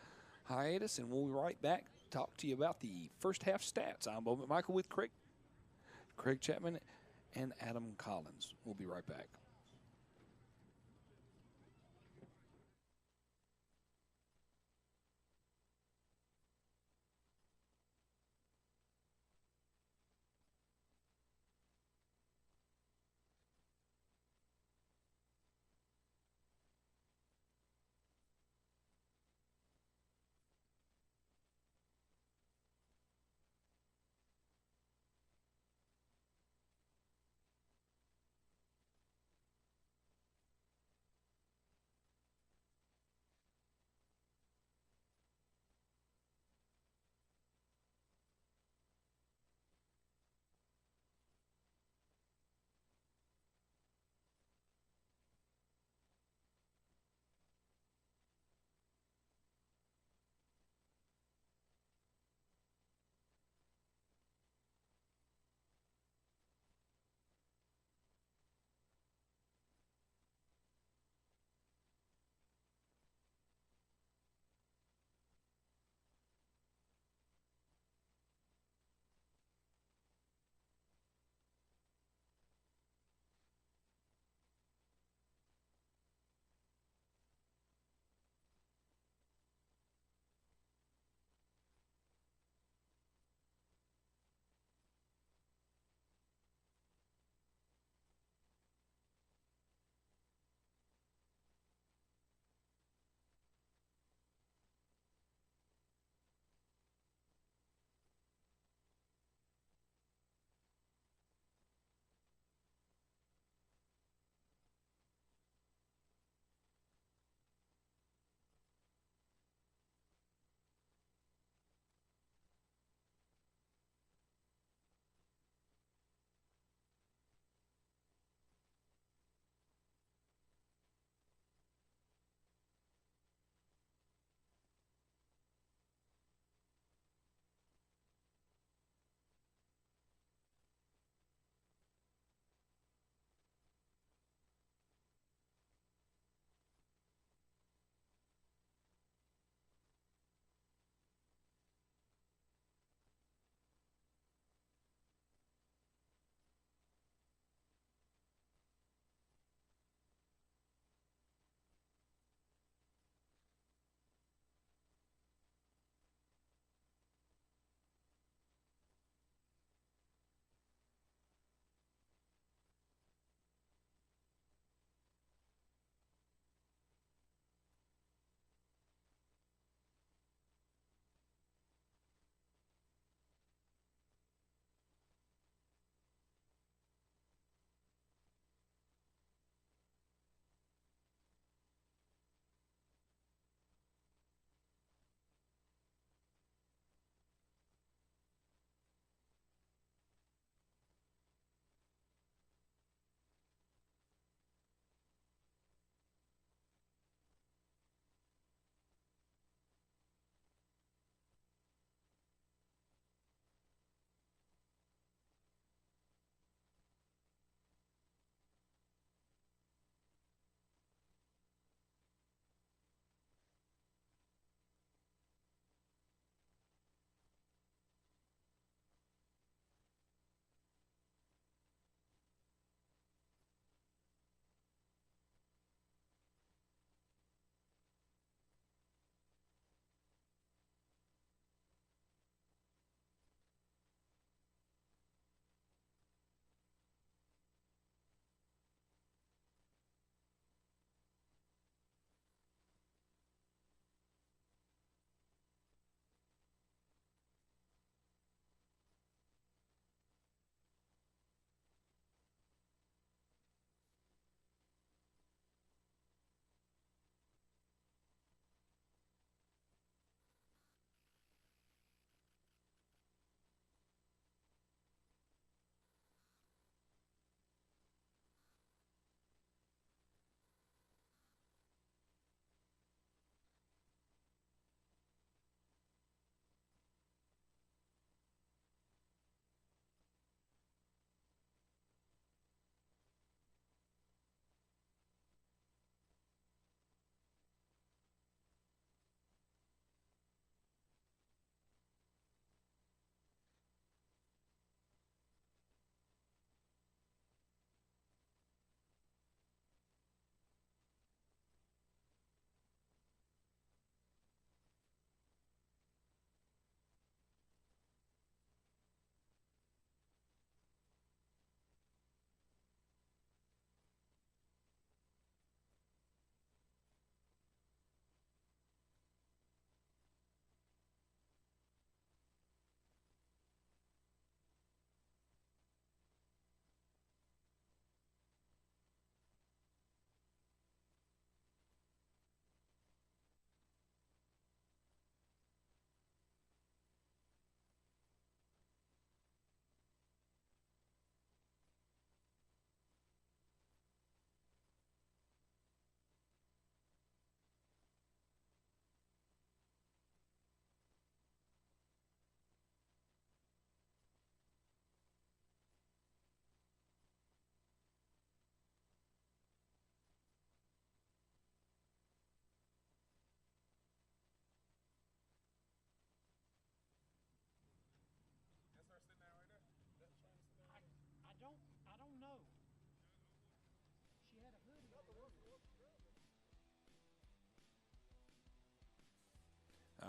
hiatus, and we'll be right back, talk to you about the first half stats. I'm Bo McMichael with Craig Chapman, and Adam Collins. We'll be right back.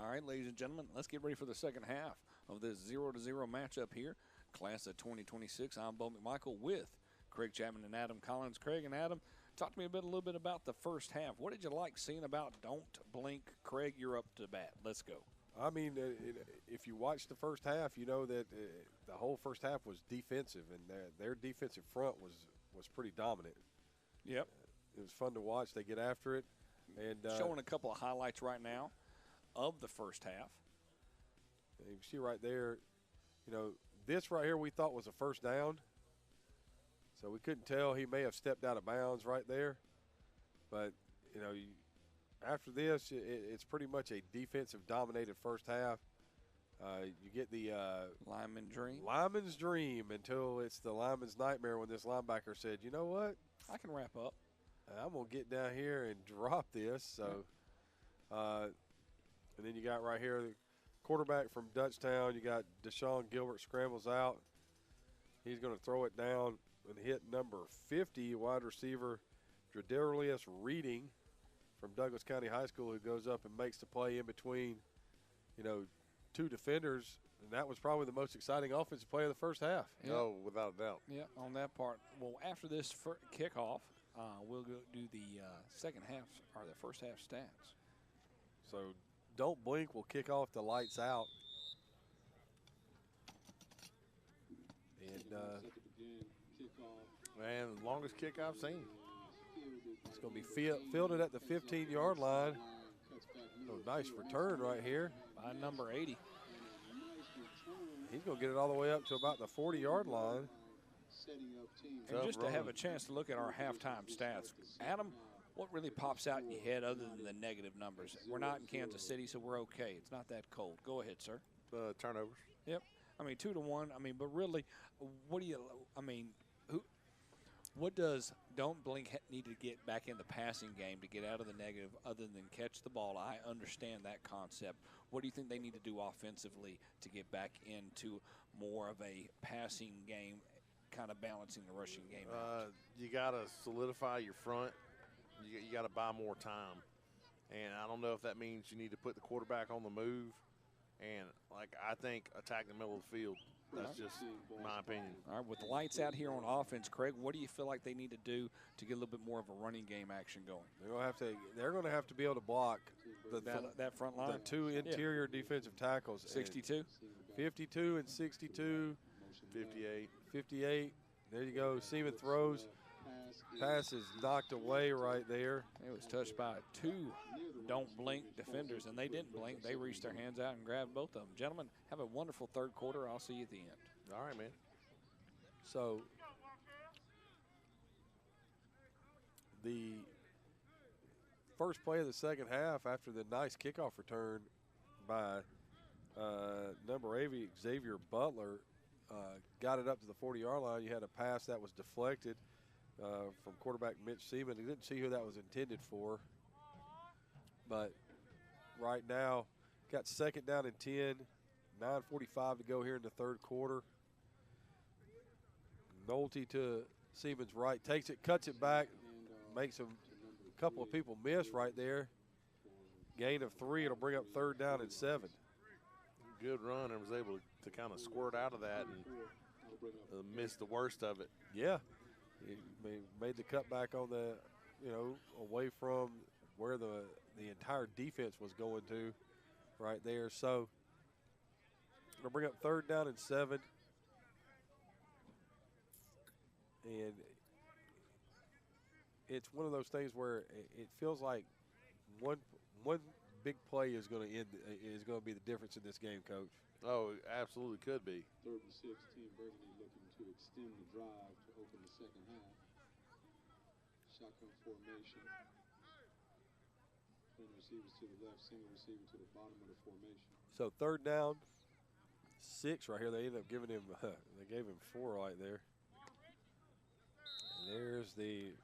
All right, ladies and gentlemen, let's get ready for the second half of this 0-0 matchup here. Class of 2026. I'm Bo McMichael with Craig Chapman and Adam Collins. Craig and Adam, talk to me a little bit about the first half. What did you like seeing about Don't Blink? Craig, you're up to bat. Let's go. I mean, if you watch the first half, you know that the whole first half was defensive, and their defensive front was pretty dominant. Yep. It was fun to watch. They get after it. And showing a couple of highlights right now of the first half. You see right there, you know, this right here we thought was a first down. So we couldn't tell. He may have stepped out of bounds right there. But, you know, after this, it's pretty much a defensive-dominated first half. You get the lineman dream. Lineman's dream until it's the lineman's nightmare when this linebacker said, you know what? I can wrap up. I'm going to get down here and drop this. So, and then you got right here the quarterback from Dutchtown. You got Deshaun Gilbert scrambles out. He's going to throw it down and hit number 50, wide receiver Drederius Reading from Douglas County High School, who goes up and makes the play in between, you know, two defenders. And that was probably the most exciting offensive play of the first half. Yeah. Oh, without a doubt. Yeah, on that part. Well, after this kickoff, we'll go do the second half or the first half stats. So Don't Blink will kick off the lights out. And man, longest kick I've seen. It's going to be fielded at the 15-yard line. Oh, nice return right here by number 80. He's going to get it all the way up to about the 40-yard line. And just to have a chance to look at our halftime stats, Adam, what really pops out in your head other than the negative numbers? We're not in Kansas City, so we're okay. It's not that cold. Go ahead, sir. Turnovers. Yep. I mean, 2-1. I mean, but really, what do you? I mean, what does Don't Blink need to get back in the passing game to get out of the negative other than catch the ball? I understand that concept. What do you think they need to do offensively to get back into more of a passing game, kind of balancing the rushing game out? You got to solidify your front. You got to buy more time. And I don't know if that means you need to put the quarterback on the move. And, like, I think attack the middle of the field. That's just my opinion. All right, with the lights out here on offense, Craig, what do you feel like they need to do to get a little bit more of a running game action going? They're going to have to be able to block that front line. The two interior defensive tackles. 62, 52, and 62, 58. There you go. Seaman throws. Pass is knocked away right there. It was touched by two Don't Blink defenders, and they didn't blink. They reached their hands out and grabbed both of them. Gentlemen, have a wonderful third quarter. I'll see you at the end. All right, man. So the first play of the second half, after the nice kickoff return by number 80, Xavier Butler, got it up to the 40-yard line. You had a pass that was deflected from quarterback Mitch Seaman. He didn't see who that was intended for. But right now, got second down and 10, 9:45 to go here in the third quarter. Nolte to Seaman's right, takes it, cuts it back, makes a couple of people miss right there. Gain of 3, it'll bring up third down and 7. Good run, and was able to kind of squirt out of that and miss the worst of it. Yeah, he made the cutback on the, away from where the entire defense was going to right there. So it'll bring up third down and 7. And it's one of those things where it feels like one big play is going to be the difference in this game, Coach. Oh, it absolutely could be. Third and 6, Team Burgundy looking to extend the drive to open the second half. Shotgun formation. Twin receivers to the left, single receiver to the bottom of the formation. So third down, 6 right here. They ended up giving him, they gave him 4 right there. And there's the.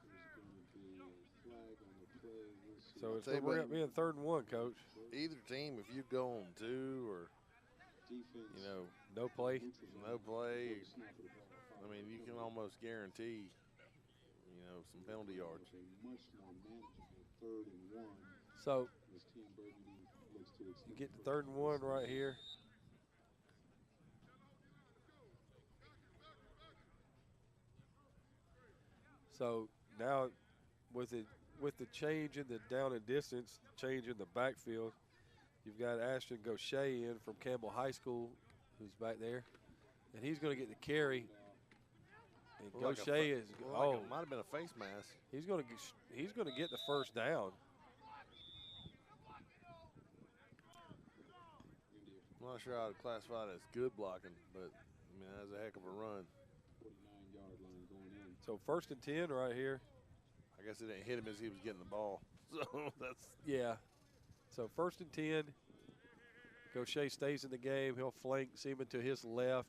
So it's going to be in third and 1, Coach. Either team, if you go on 2 or, no play. I mean, you can almost guarantee, some penalty yards. Much more manageable third and 1. So This Team Burgundy looks You get the 3rd and 1 right here. So now with the change in the down and distance, change in the backfield, you've got Ashton Gaucher in from Campbell High School, who's back there, and he's going to get the carry. And Gaucher is it might have been a face mask. He's going to get the 1st down. I'm not sure how to classify it as good blocking, but I mean that's a heck of a run. 49-yard line going in. So 1st and 10 right here. I guess it didn't hit him as he was getting the ball. So that's So 1st and 10. Gaucher stays in the game. He'll flank Seaman to his left.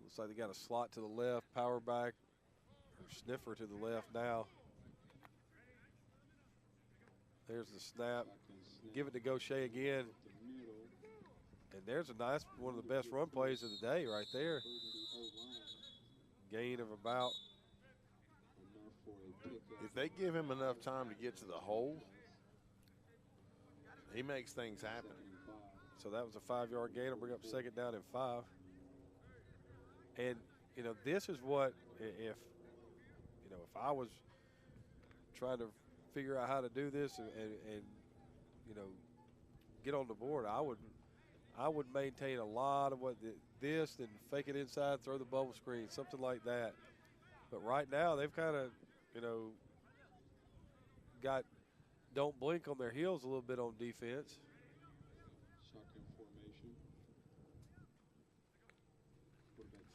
Looks like they got a slot to the left, power back, or sniffer to the left now. There's the snap. Give it to Gaucher again. And there's a nice, one of the best run plays of the day right there. Gain of about. If they give him enough time to get to the hole, he makes things happen. So that was a 5-yard gain. I'll bring up 2nd down and 5. And, you know, this is what, if I was trying to figure out how to do this and you know, get on the board, I would maintain a lot of this and fake it inside, throw the bubble screen, something like that. But right now they've kind of, you know, got don't blink on their heels a little bit on defense. Shotgun formation.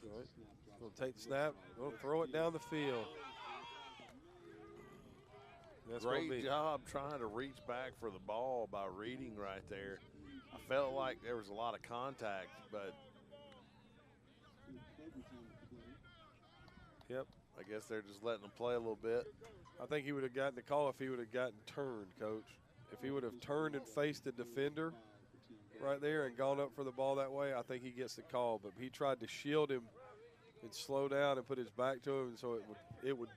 All right. We'll take the snap. We'll throw it down the field. That's Great job trying to reach back for the ball by reading right there. I felt like there was a lot of contact, but yep. I guess they're just letting them play a little bit. I think he would have gotten the call if he would have gotten turned, Coach. If he would have turned and faced the defender right there and gone up for the ball that way, I think he gets the call. But he tried to shield him and slow down and put his back to him, so it would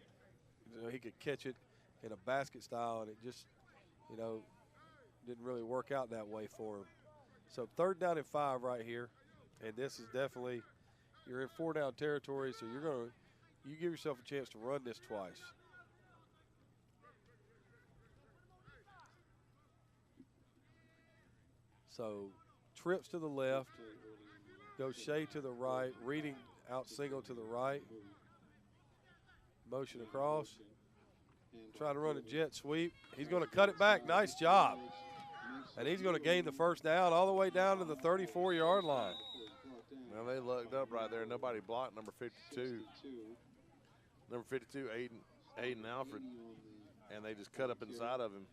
you know, he could catch it in a basket style, and it just, you know, didn't really work out that way for him. So 3rd down and 5 right here, and this is definitely, you're in 4-down territory, so you give yourself a chance to run this twice. So trips to the left, Gaucher to the right, reading out single to the right, motion across. Try to run a jet sweep. He's going to cut it back. Nice job. And he's going to gain the 1st down all the way down to the 34-yard line. Well, they lucked up right there. Nobody blocked number 52. Number 52, Aiden Alfred. And they just cut up inside of him.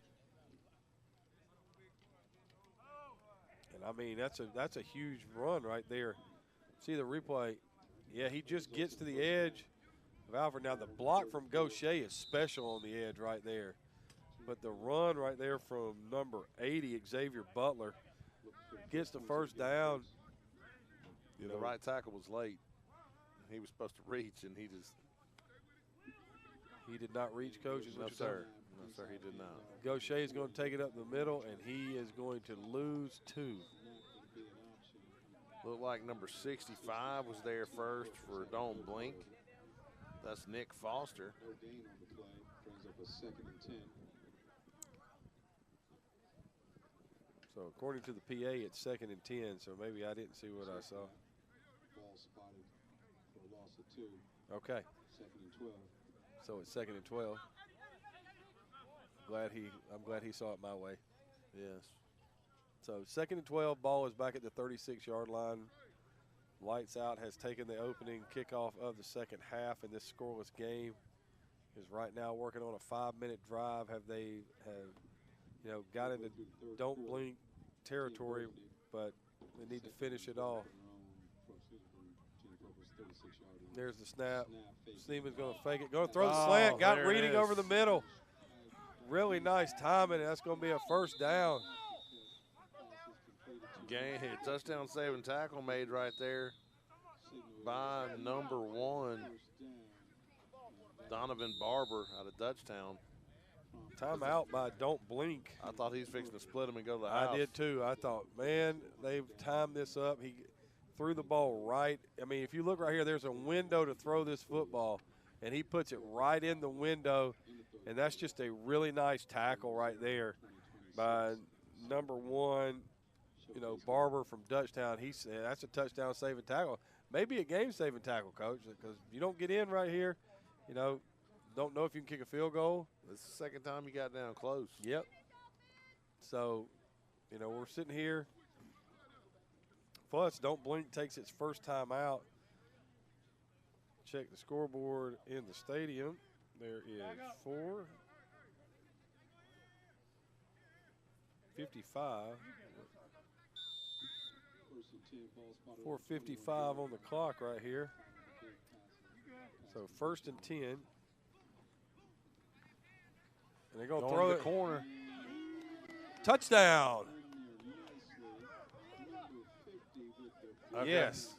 And, I mean, that's a huge run right there. See the replay. Yeah, he just gets to the edge of Alfred. Now, the block from Gaucher is special on the edge right there. But the run right there from number 80, Xavier Butler, gets the 1st down. Yeah, the right tackle was late. He was supposed to reach, and he did not reach, Coach. No, sir. No, sir, he did not. Gaucher is going to take it up the middle, and he is going to lose 2. Looked like number 65 was there first for Don't Blink. That's Nick Foster. No gain on the play. Brings up a 2nd and 10. So according to the PA, it's 2nd and 10. So maybe I didn't see what I saw. Ball spotted for a loss of 2. Okay. 2nd and 12. So it's 2nd and 12. I'm glad he saw it my way. Yes. So 2nd and 12. Ball is back at the 36-yard line. Lights Out has taken the opening kickoff of the 2nd half in this scoreless game. Is right now working on a 5-minute drive. They have got into Don't Blink territory, but they need to finish it off. There's the snap. Seaman's going to fake it. Going to throw the slant. Got reading over the middle. Really nice timing. That's going to be a 1st down. Touchdown saving tackle made right there by number 1, Donovan Barber out of Dutchtown. Timeout by Don't Blink. I thought he was fixing to split him and go to the house. I did too. I thought, man, they've timed this up. He threw the ball right. I mean, if you look right here, there's a window to throw this football, and he puts it right in the window, and that's just a really nice tackle right there by number 1, Barber from Dutchtown. He said that's a touchdown-saving tackle. Maybe a game-saving tackle, Coach, because you don't get in right here, don't know if you can kick a field goal. This is the second time you got down close. Yep. So, we're sitting here. Plus, Don't Blink takes its first time out. Check the scoreboard in the stadium. There is 4:55. 4:55 on the clock right here. So 1st and 10. And they're going to throw it. Corner. Touchdown. Okay. Yes.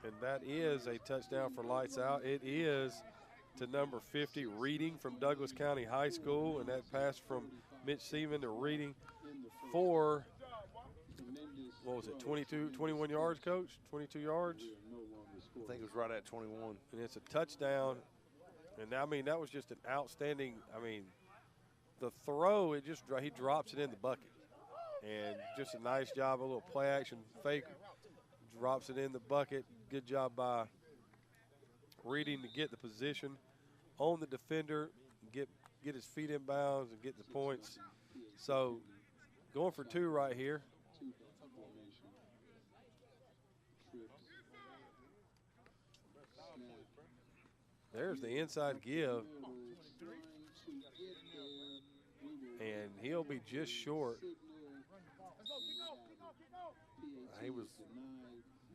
And that is a touchdown for Lights Out. It is to number 50, Reading from Douglas County High School. And that pass from Mitch Seaman to Reading for, 21 yards, Coach? 22 yards? I think it was right at 21. And it's a touchdown. And, that was just an outstanding, the throw, he drops it in the bucket. And just a nice job, a little play action fake, drops it in the bucket. Good job by Reading to get the position on the defender, get his feet in bounds and get the points. So going for 2 right here. There's the inside give. And he'll be just short. He was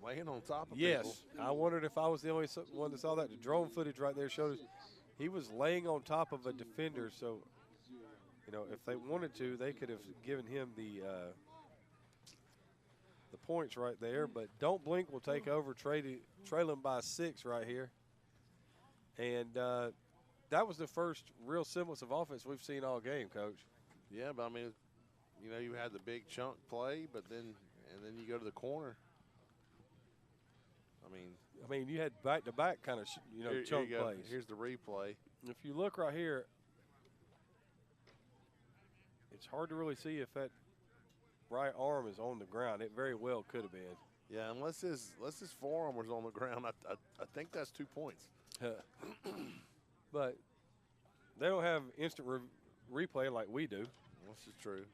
laying on top of yes, people. I wondered if I was the only one that saw that. The drone footage right there showed us he was laying on top of a defender. So, if they wanted to, they could have given him the points right there. But Don't Blink will take over, trailing by 6 right here. And that was the first real semblance of offense we've seen all game, Coach. Yeah, but you had the big chunk play, but then you go to the corner. You had back-to-back kind of, chunk plays. Here's the replay. If you look right here, it's hard to really see if that right arm is on the ground. It very well could have been. Yeah, unless his forearm was on the ground, I think that's 2 points. But they don't have instant replay like we do. This is true.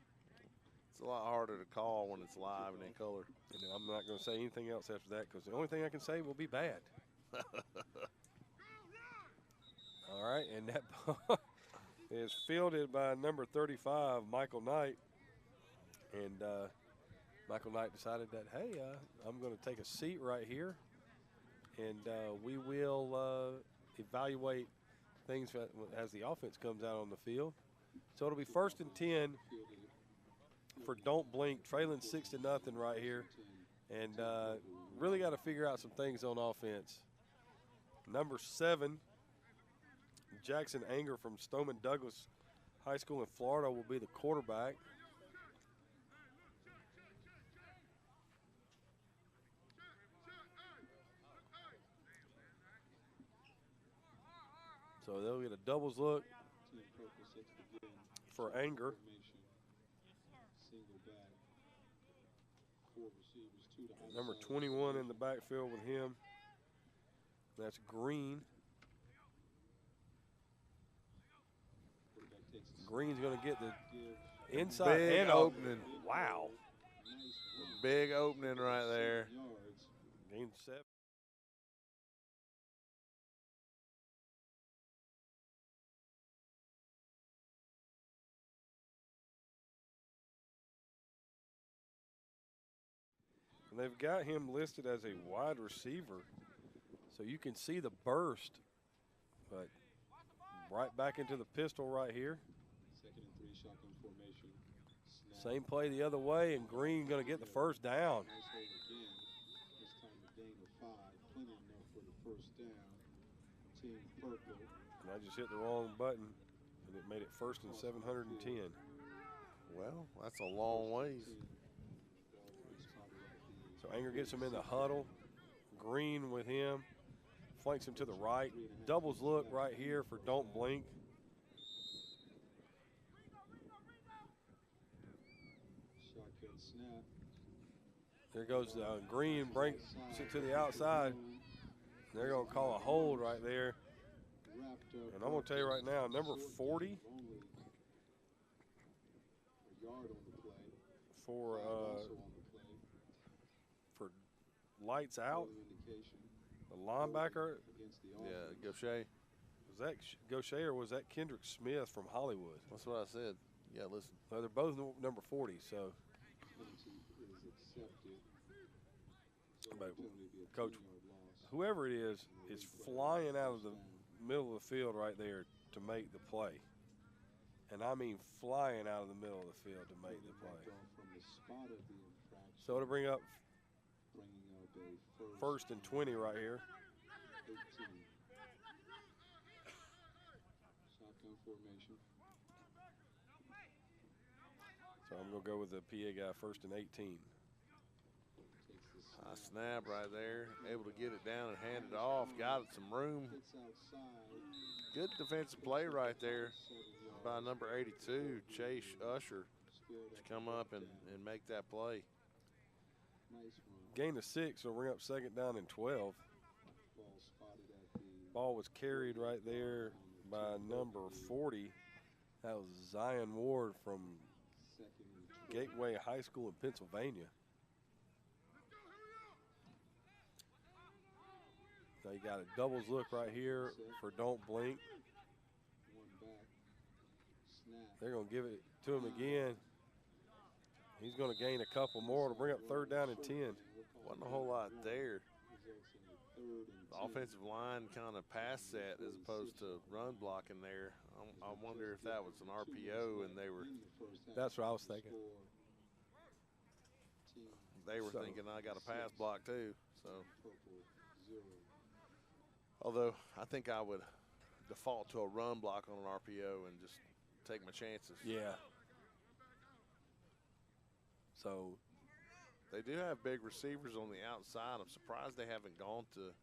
It's a lot harder to call when it's live and in color. And I'm not going to say anything else after that because the only thing I can say will be bad. All right, and that ball is fielded by number 35, Michael Knight. And Michael Knight decided that, hey, I'm going to take a seat right here, and we will evaluate things as the offense comes out on the field. So it'll be 1st and 10 for Don't Blink, trailing 6-0 right here. And really got to figure out some things on offense. Number 7, Jackson Anger from Stoneman Douglas High School in Florida will be the quarterback. So they'll get a doubles look for Anger. Number 21 in the backfield with him. That's Green. Green's going to get the inside Big and opening. Wow. Big opening right there. Gain 7. And they've got him listed as a wide receiver. So you can see the burst, but right back into the pistol right here. 2nd and 3 shotgun formation. Same play the other way, and Green going to get the first down. Nice hold again. This time a gain of 5. Plenty enough for the first down. Team Purple And I just hit the wrong button, and it made it 1st and 710. Well, that's a long ways. So Anger gets him in the huddle. Green with him. Flanks him to the right. Doubles look right here for don't blink. Shotgun snap. There goes Green, breaks it to the outside. They're going to call a hold right there. And I'm going to tell you right now, number 40 for lights out, the linebacker. Yeah, Gaucher. Was that Gaucher or was that Kendrick Smith from Hollywood? That's what I said. Yeah, listen. They're both number 40, so. But, Coach, whoever it is flying out of the middle of the field right there to make the play. And I mean flying out of the middle of the field to make the play. So it'll bring up 1st and 20 right here. Shotgun formation. So I'm going to go with the PA guy 1st and 18. High snap right there. Able to get it down and hand it off. Got it some room. Good defensive play right there by number 82, Chase Usher, to come up and make that play. Gain of 6 will bring up 2nd down and 12. Ball was carried right there by number 40. That was Zion Ward from Gateway High School in Pennsylvania. Now you got a doubles look right here for don't blink. They're going to give it to him again. He's going to gain a couple more to bring up 3rd down and 10. Wasn't a whole lot there. The offensive line kind of pass set as opposed to run blocking there. I wonder if that was an RPO and they were. That's what I was thinking. They were thinking I got a pass block too. So, although I think I would default to a run block on an RPO and just take my chances. Yeah. So they do have big receivers on the outside. I'm surprised they haven't gone to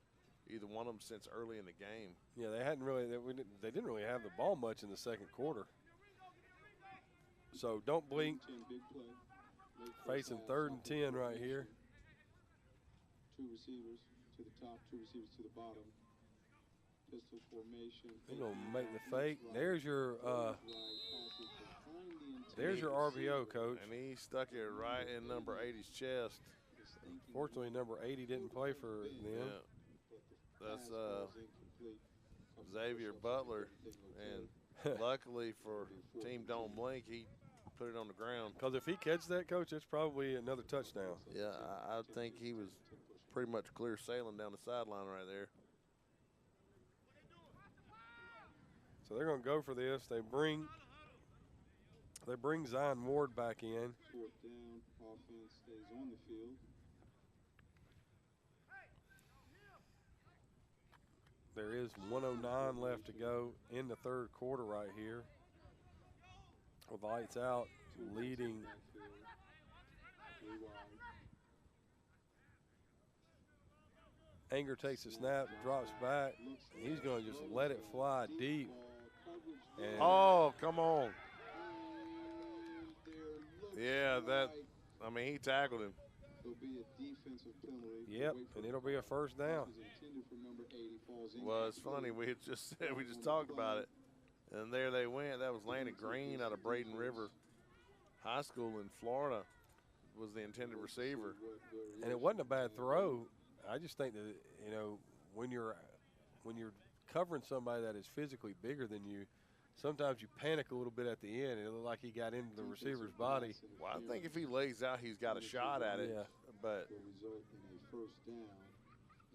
either one of them since early in the game. Yeah, they hadn't really. They didn't really have the ball much in the 2nd quarter. So don't blink. Facing 3rd and 10 right here. 2 receivers to the top, 2 receivers to the bottom. Pistol formation. They're gonna make the fake. There's your RPO, Coach. And he stuck it right in number 80's chest. Fortunately, number 80 didn't play for them. Yeah. That's Xavier Butler, and luckily for Team Don't Blink, he put it on the ground. Because if he catches that, Coach, it's probably another touchdown. Yeah, I think he was pretty much clear sailing down the sideline right there. So they're going to go for this. They bring Zion Ward back in. 4th down, offense stays on the field. There is 1:09 left to go in the 3rd quarter right here. With lights out, leading. Anger takes a snap, drops back. He's going to just let it fly deep. And oh, come on. Yeah, I mean, he tackled him. There'll be a defensive penalty. Yep, and it'll be a 1st down. Well, it's funny. We just talked about it. And there they went. That was Landon Green out of Braden River High School in Florida was the intended receiver. And it wasn't a bad throw. I just think that, you know, when you're covering somebody that is physically bigger than you, sometimes you panic a little bit at the end. It looked like he got into the receiver's body. Well, I think if he lays out, he's got a shot at it. Yeah. But will result in a 1st down,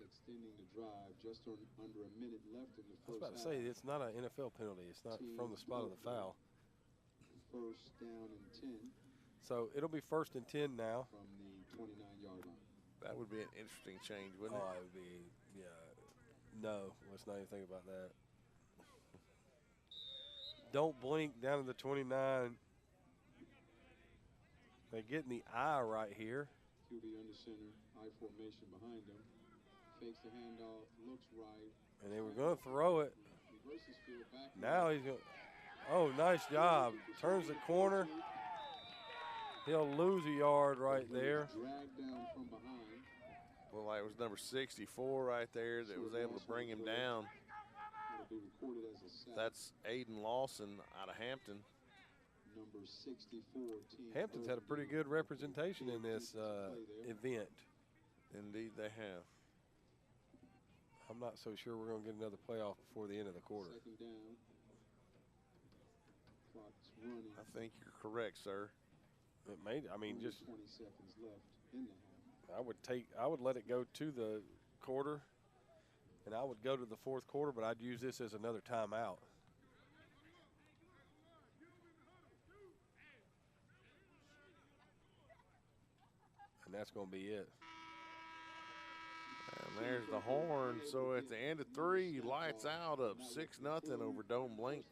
extending the drive just under a minute left in the first half. I was about to say, it's not an NFL penalty. It's not from the spot of the foul. 1st down and 10. So it'll be 1st and 10 now. From the 29-yard line. That would be an interesting change, wouldn't it? Oh, it would be, yeah. No, let's not even think about that. Don't Blink down to the 29. They get in the eye right here. QB under center, I formation behind him. Fakes the handoff, looks right. And they were going to throw it. Reverses field back. Now he's going to. Oh, nice job. Turns the corner. He'll lose a yard right there. Dragged down from behind. Well, like it was number 64 right there that was able to bring him down. It'll be recorded as a sack. That's Aiden Lawson out of Hampton. Number 64 team. Hampton's had a pretty good representation in this event. Indeed, they have. I'm not so sure we're going to get another playoff before the end of the quarter. Second down. Clock's running. I think you're correct, sir. It may. I mean, just 20 seconds left in the half. I would let it go to the quarter, and I would go to the fourth quarter, but I'd use this as another timeout. And that's going to be it. And there's the horn. So at the end of 3, lights out up 6-0 over Don't Blink.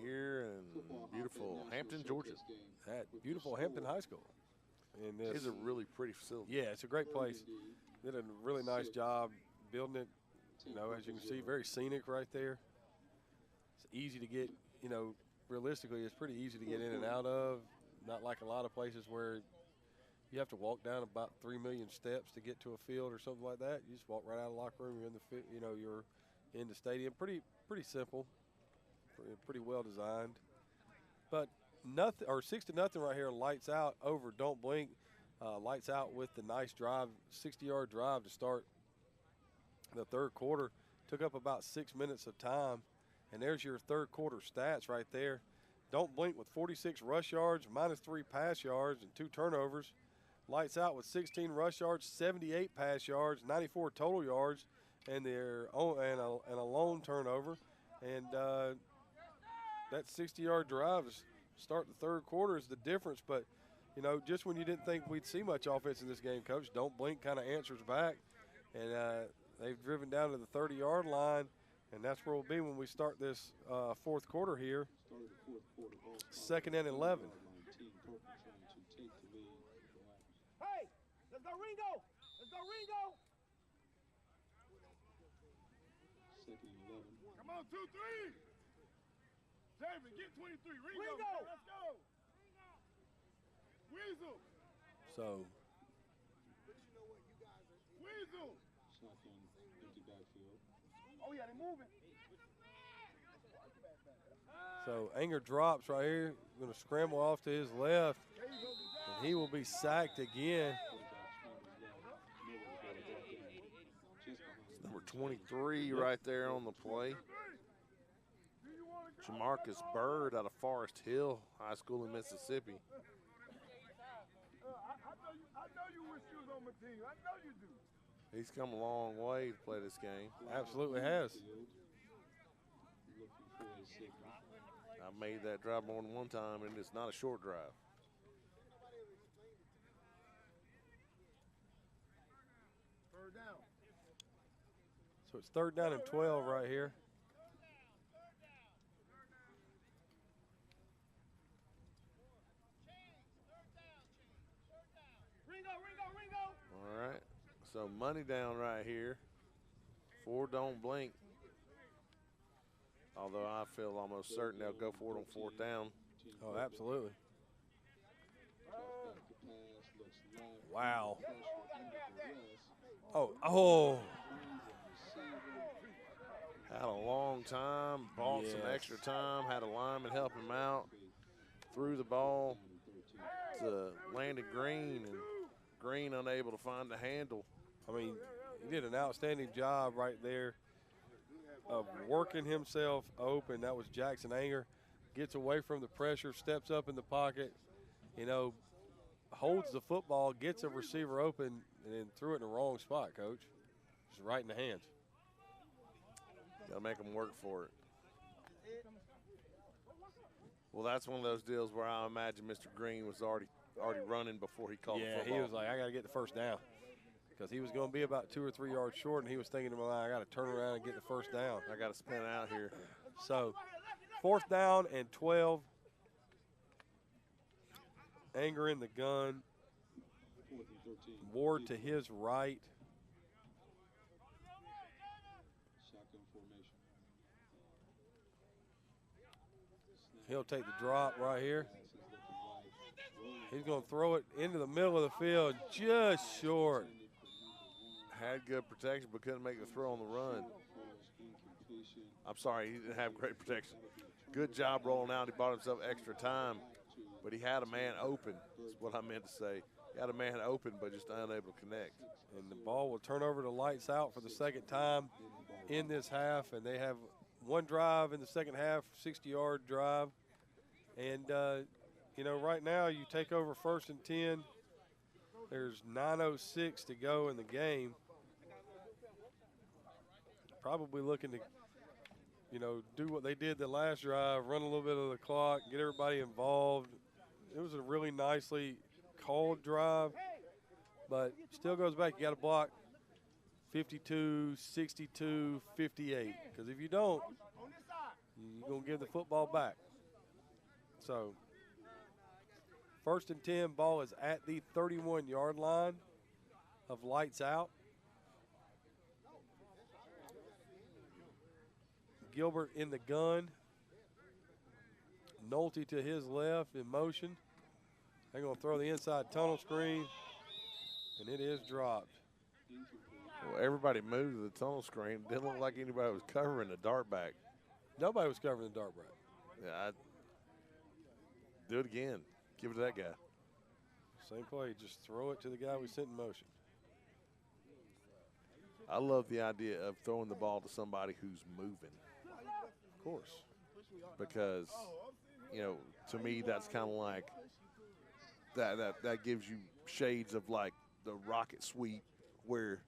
Here in beautiful Hampton, Georgia. That beautiful Hampton High School. And this is a really pretty facility. Yeah, it's a great place. Did a really nice job building it. You know, as you can see, very scenic right there. It's easy to get, you know, realistically, it's pretty easy to get in and out of. Not like a lot of places where you have to walk down about 3 million steps to get to a field or something like that. You just walk right out of the locker room. You're in the, you know, you're in the stadium. Pretty simple. Pretty well designed. But 6-0 right here. Lights out over Don't Blink. Lights out with the nice drive, 60-yard drive to start the third quarter. Took up about 6 minutes of time. And there's your third quarter stats right there. Don't Blink with 46 rush yards, -3 pass yards, and 2 turnovers. Lights out with 16 rush yards, 78 pass yards, 94 total yards, and a lone turnover. And that 60-yard drive is start the third quarter is the difference. But, you know, just when you didn't think we'd see much offense in this game, Coach, Don't Blink kind of answers back. And they've driven down to the 30-yard line, and that's where we'll be when we start this fourth quarter here. 2nd and 11. Hey, let's go Ringo! Let's go Ringo! Second and 11. Come on, 2-3! David, get 23. Ringo! Let's go! Weasel! So. Weasel! Shotgun, empty backfield. Oh, yeah, they're moving. So Anger drops right here. Going to scramble off to his left. And he will be sacked again. It's number 23 right there on the play. Jamarcus Bird out of Forest Hill High School in Mississippi. I know you wish you was on my team. I know you do. He's come a long way to play this game. Absolutely has. I made that drive more than one time, and it's not a short drive. Third down. So it's 3rd down and 12 right here. All right. So money down right here for Don't Blink. Although I feel almost certain they'll go for it on 4th down. Oh, absolutely. Wow. Oh. Had a long time, bought some extra time, had a lineman help him out, threw the ball to Landon Green, and Green unable to find the handle. I mean, he did an outstanding job right there of working himself open. That was Jackson Anger. Gets away from the pressure, steps up in the pocket, you know, holds the football, gets a receiver open, and then threw it in the wrong spot, Coach. Just right in the hands. Got to make them work for it. Well, that's one of those deals where I imagine Mr. Green was already running before he called the football. Yeah, he was like, I got to get the 1st down. because he was going to be about 2 or 3 yards short, and he was thinking to himself, I got to turn around and get the first down. I got to spin out here. So 4th down and 12. Anger in the gun. 4th and 13. Ward to his right. Shotgun formation. He'll take the drop right here. Pass is looking right. Rolling He's going to throw it into the middle of the field, just short. intended for number 1. Had good protection, but couldn't make the throw on the run. False incompletion. I'm sorry, he didn't have great protection. Good job rolling out. He bought himself extra time, but he had a man open. That's what I meant to say. He had a man open, but just unable to connect. And the ball will turn over to lights out for the second time in this half. And they have one drive in the second half, 60-yard drive. And, you know, right now you take over 1st and 10. There's 9:06 to go in the game. Probably looking to, you know, do what they did the last drive, run a little bit of the clock, get everybody involved. It was a really nicely called drive, but still goes back. You got to block 52, 62, 58. Because if you don't, you're going to give the football back. So 1st and 10, ball is at the 31-yard line of lights out. Gilbert in the gun. Nolte to his left in motion. They're going to throw the inside tunnel screen, and it is dropped. Well, everybody moved to the tunnel screen. Didn't look like anybody was covering the dart back. Nobody was covering the dart back. Yeah, do it again. Give it to that guy. Same play, just throw it to the guy we sent in motion. I love the idea of throwing the ball to somebody who's moving. Of course. Because, you know, to me that's kind of like that gives you shades of like the rocket sweep where,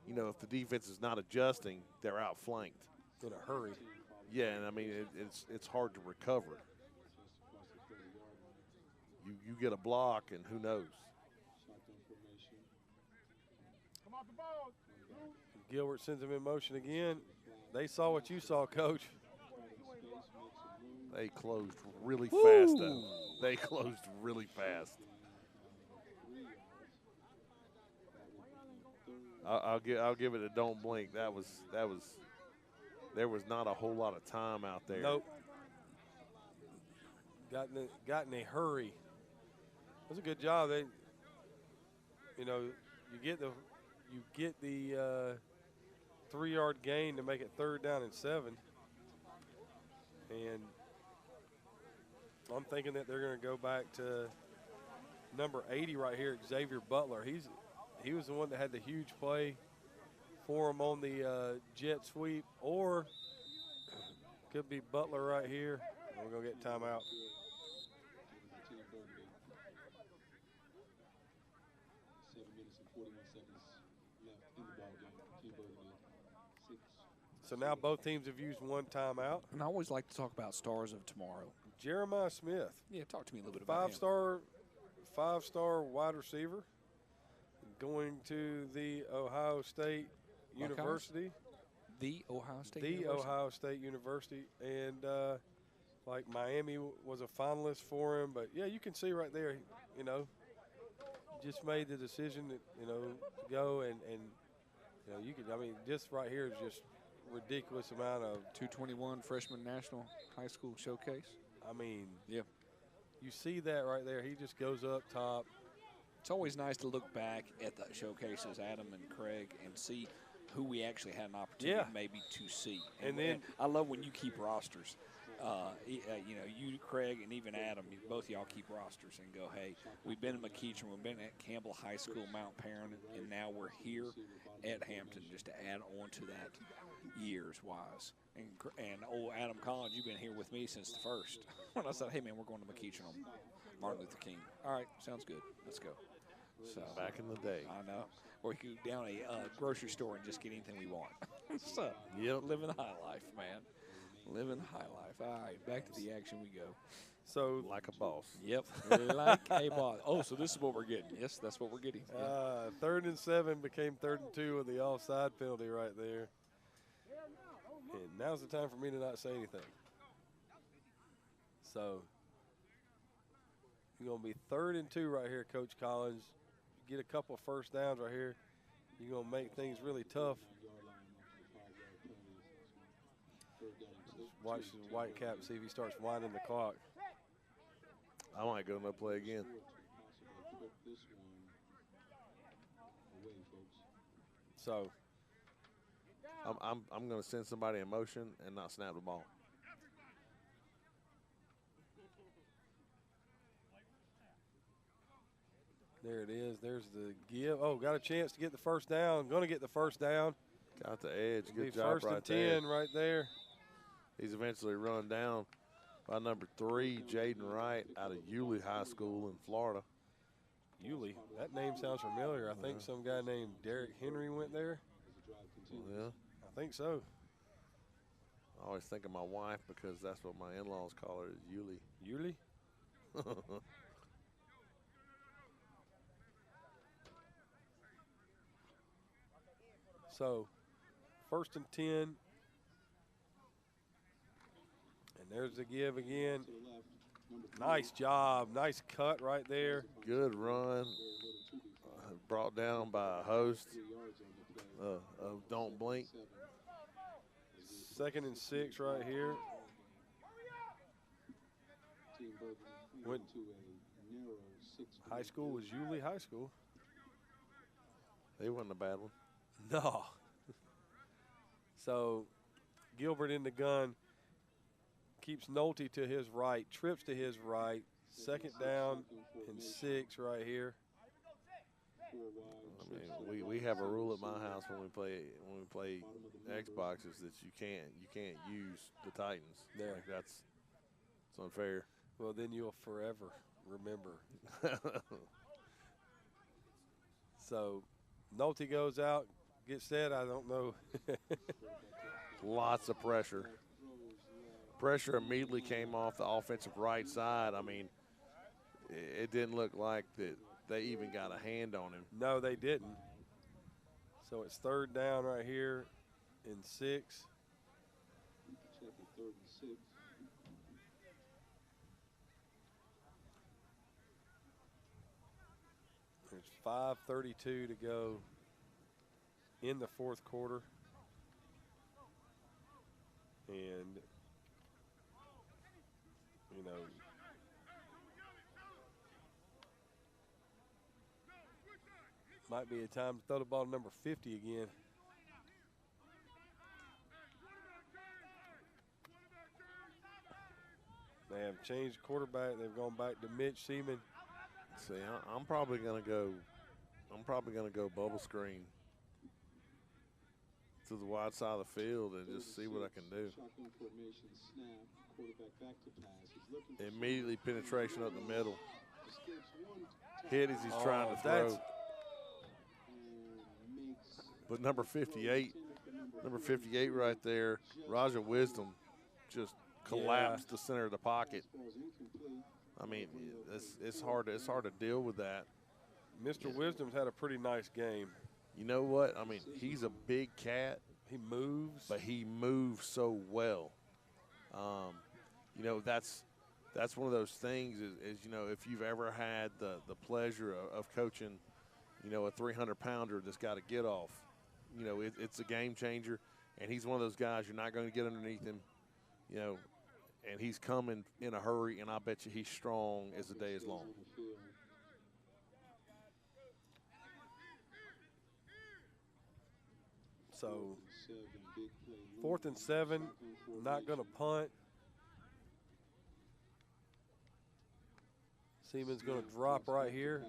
you know, if the defense is not adjusting, they're outflanked. In a hurry. Yeah, and I mean it's hard to recover. You get a block and who knows. Shotgun formation. Come off the ball. Gilbert sends him in motion again. They saw what you saw, Coach. They closed really fast though. They closed really fast. I'll give it a don't blink. There was not a whole lot of time out there. Nope. Got in a hurry. It was a good job. They, you know, you get the 3-yard gain to make it 3rd down and 7. And I'm thinking that they're going to go back to number 80 right here, Xavier Butler. He was the one that had the huge play for him on the jet sweep, or could be Butler right here. We're going to get timeout. Team Burgundy. 7 minutes and 41 seconds left in the ball game. Team Burgundy 6. So now both teams have used one timeout. And I always like to talk about stars of tomorrow. Jeremiah Smith, Yeah, talk to me a little bit about him. five-star wide receiver, going to the Ohio State Buckeyes? University. The Ohio State The University? Ohio State University, and like Miami was a finalist for him. But yeah, you can see right there, you know, just made the decision that, you know, to go and you know, you could, I mean, just right here is just ridiculous amount of, 221 freshman national high school showcase. I mean, Yeah. you see that right there. He just goes up top. It's always nice to look back at the showcases, Adam and Craig, and see who we actually had an opportunity Yeah. maybe to see. And then- I love when you keep rosters. You know, you, Craig, and even Adam, both y'all keep rosters and go, hey, we've been in McEachern, we've been at Campbell High School, Mount Perrin, and now we're here at Hampton, just to add on to that years-wise. And old Adam Collins, you've been here with me since the first. When I said, hey, man, we're going to McEachern on Martin Luther King. All right, sounds good. Let's go. So Back in the day. I know. Or we could go down a grocery store and just get anything we want. So, Yep. living the high life, man. Living the high life. All right, back to the action we go. So Like a boss. Yep, like a boss. Oh, so this is what we're getting. Yes, that's what we're getting. Yeah. 3rd and 7 became 3rd and 2 with the offside penalty right there. And now's the time for me to not say anything. So you're going to be 3rd and 2 right here, Coach Collins. Get a couple of first downs right here. You're going to make things really tough. Watch the Whitecap, see if he starts winding the clock. I might go no play again. So I'm going to send somebody in motion and not snap the ball. there it is. There's the give. Oh, got a chance to get the first down. Going to get the first down. Got the edge. Be Good job 1st right and there. 10 right there. He's eventually run down by number 3, Jaden Wright, out of Yulee High School in Florida. Yulee, that name sounds familiar. I think some guy named Derek Henry went there. Yeah. I think so. I always think of my wife because that's what my in-laws call her, is Yulee. Yulee? So, 1st and 10. And there's the give again. Nice job. Nice cut right there. Good run. Brought down by a host of Don't Blink. 2nd and 6 right here. Went high school was Yulee High School. He wasn't a bad one. No. So Gilbert in the gun, keeps Nolte to his right, trips to his right. 2nd down and 6 right here. I mean, we have a rule at my house when we play Xboxes that you can't use the Titans. There. Like it's unfair. Well, then you'll forever remember. So Nolte goes out, gets set. I don't know. Lots of pressure. Pressure immediately came off the offensive right side. I mean, it didn't look like that they even got a hand on him. No, they didn't. So it's 3rd down right here and 6. Check it, 3rd and 6. There's 5:32 to go in the 4th quarter. And, you know, might be a time to throw the ball to number 50 again. They have changed quarterback. They've gone back to Mitch Seaman. See, I'm probably gonna go bubble screen to the wide side of the field and just see what I can do. Shotgun formation, snap, quarterback back to pass. He's looking for Immediately penetration up the middle. escapes one Hit as he's trying to that's- throw. and makes But number 58 right there, Raja Wisdom, just collapsed the center of the pocket. balls incomplete. I mean, it's hard to deal with that. Mr. Wisdom's had a pretty nice game. You know what? I mean, he's a big cat, He moves. but he moves so well. You know, that's one of those things is you know, if you've ever had the pleasure of coaching, you know, a 300-pounder that's got to get off, you know, it's a game changer. And he's one of those guys you're not going to get underneath him, you know, and he's coming in a hurry, and I bet you he's strong as the day is long. So 4th and 7, not going to punt. Seaman's going to drop right here.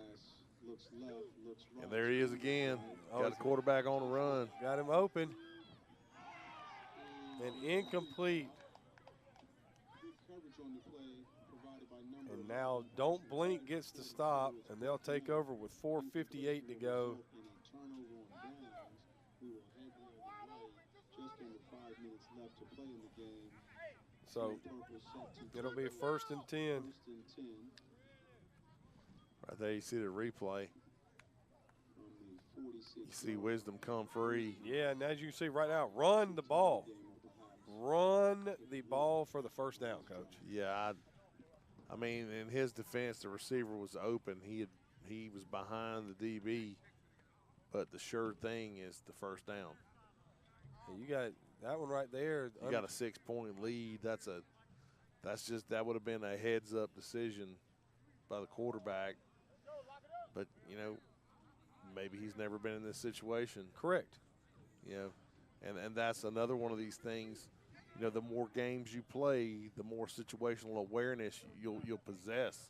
And there he is again. Got a quarterback on the run. Got him open. And incomplete. And now Don't Blink gets to stop, and they'll take over with 4:58 to go. So it'll be 1st and 10. First and 10 Right there, you see the replay. from the 46. You see Wisdom come free. Yeah, and as you can see right now, run the ball. Run the ball for the 1st down, Coach. Yeah, I mean, in his defense, the receiver was open. He was behind the DB, but the sure thing is the 1st down. And you got that one right there. You got a 6-point lead. That would have been a heads-up decision by the quarterback. But, you know, maybe he's never been in this situation. Correct. You know, and that's another one of these things. You know, the more games you play, the more situational awareness you'll possess,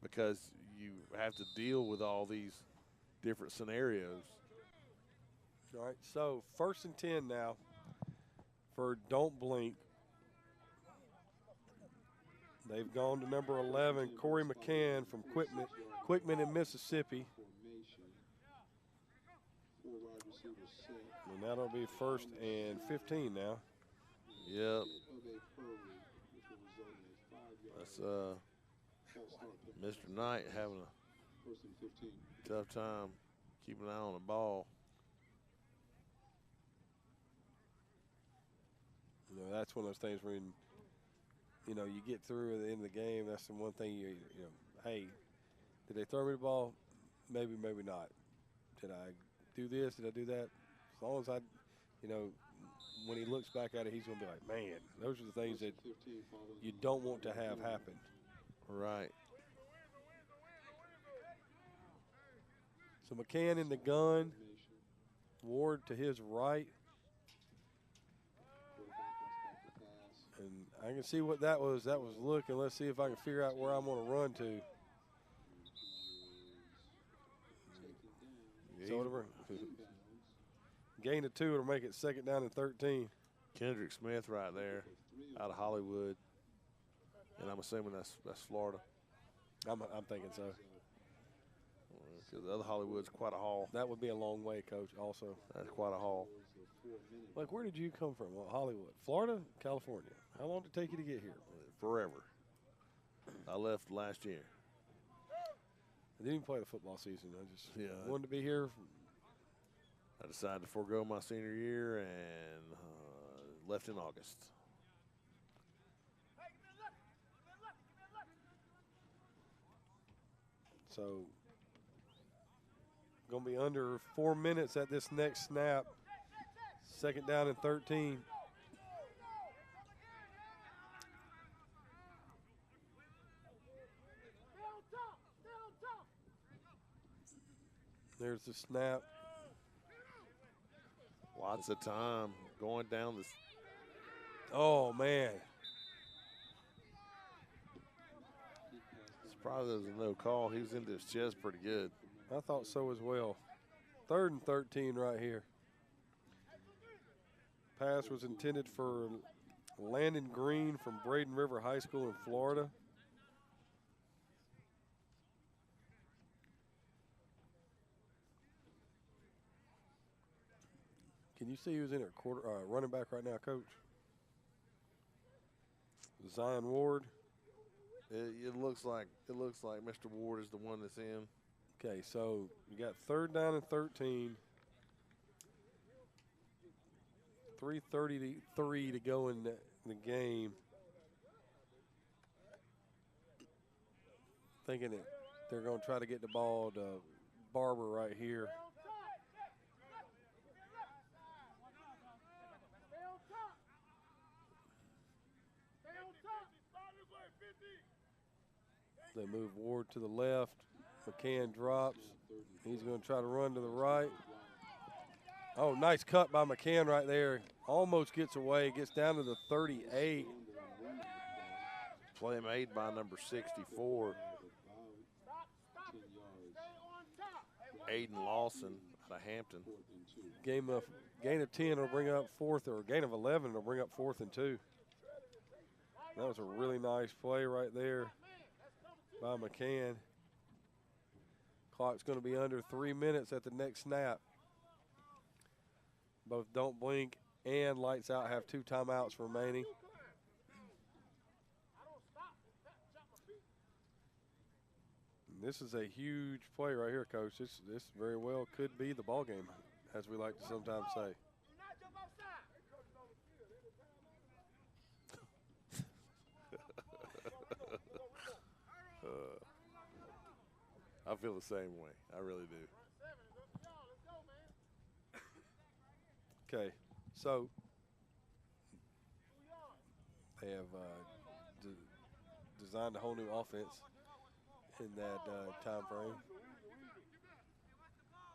because you have to deal with all these different scenarios. All right, so 1st and 10 now for Don't Blink. They've gone to number 11, Corey McCann from Quickman in Mississippi. Formation. 4 wide receivers set. And that'll be 1st and 15 now. Yep, Of a hurry, which will result in a 5-yard that's false start penalty. Mr. Knight having a 1st and 15. tough time keeping an eye on the ball. You know, that's one of those things where, you know, you get through at the end of the game. That's the one thing you know, hey, did they throw me the ball? Maybe, maybe not. Did I do this? Did I do that? As long as I, you know, when he looks back at it, he's going to be like, man, those are the things that 15 follows you don't want to have happen. Right. So McCann in the gun, formation. Ward to his right. Quarterback drops back to pass. And I can see what that was. That was looking. Let's see if I can figure out where I'm going to run to. Taken down. So whatever. Inbounds. Gain of 2 will make it 2nd down and 13. Kendrick Smith right there out of Hollywood. And I'm assuming that's Florida. I'm thinking so. Because the other Hollywood's quite a haul. That would be a long way, Coach, also. That's quite a haul. Like, where did you come from? Well, Hollywood. Florida? California. How long did it take you to get here? Forever. I left last year. I didn't even play the football season. I just wanted to be here. I decided to forego my senior year and left in August. So, going to be under 4 minutes at this next snap. 2nd down and 13. There's the snap. Lots of time going down this. Oh, man. Surprised there was no call. He was into his chest pretty good. I thought so as well. 3rd and 13 right here. Pass was intended for Landon Green from Braden River High School in Florida. Can you see who's in at running back right now, Coach? Zion Ward. It looks like Mr. Ward is the one that's in. Okay, so you got 3rd down and 13. 3:33 to go in the game. Thinking that they're going to try to get the ball to Barber right here. They move Ward to the left. McCann drops. He's going to try to run to the right. Oh, nice cut by McCann right there. Almost gets away. Gets down to the 38. Play made by number 64. Aiden Lawson out of Hampton. Gain of 10 will bring up 4th, or gain of 11 will bring up 4th and 2. That was a really nice play right there by McCann. Clock's going to be under 3 minutes at the next snap. Both Don't Blink and Lights Out have 2 timeouts remaining. This is a huge play right here, Coach. This very well could be the ball game, as we like to sometimes say. I feel the same way. I really do. Okay, so they have designed a whole new offense in that time frame.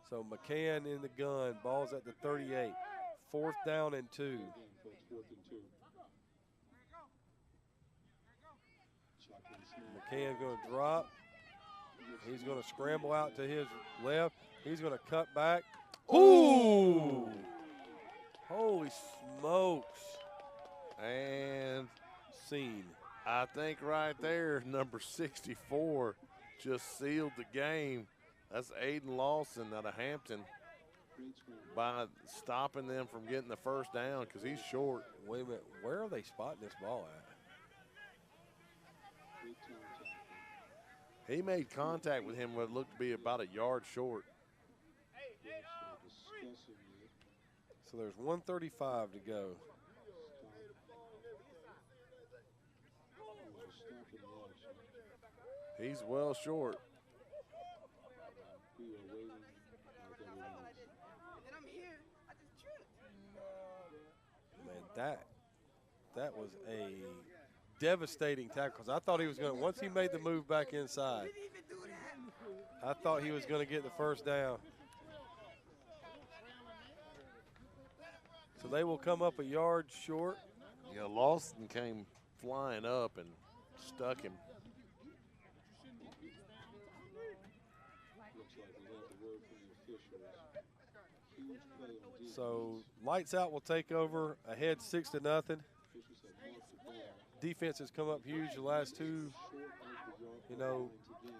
So McCann in the gun, ball's at the 38. 4th down and 2. McCann going to drop. He's going to scramble out to his left. He's going to cut back. Ooh! Holy smokes. And Scene. I think right there, number 64 just sealed the game. That's Aiden Lawson out of Hampton by stopping them from getting the first down because he's short. Wait a minute. Where are they spotting this ball at? He made contact with him what looked to be about a yard short. So there's 1:35 to go. He's well short. Man, that was a devastating tackle because I thought he was going to, once he made the move back inside, I thought he was going to get the first down. So they will come up a yard short. Yeah, Lawson came flying up and stuck him. So Lights Out will take over, ahead 6-0. Defense has come up huge the last two,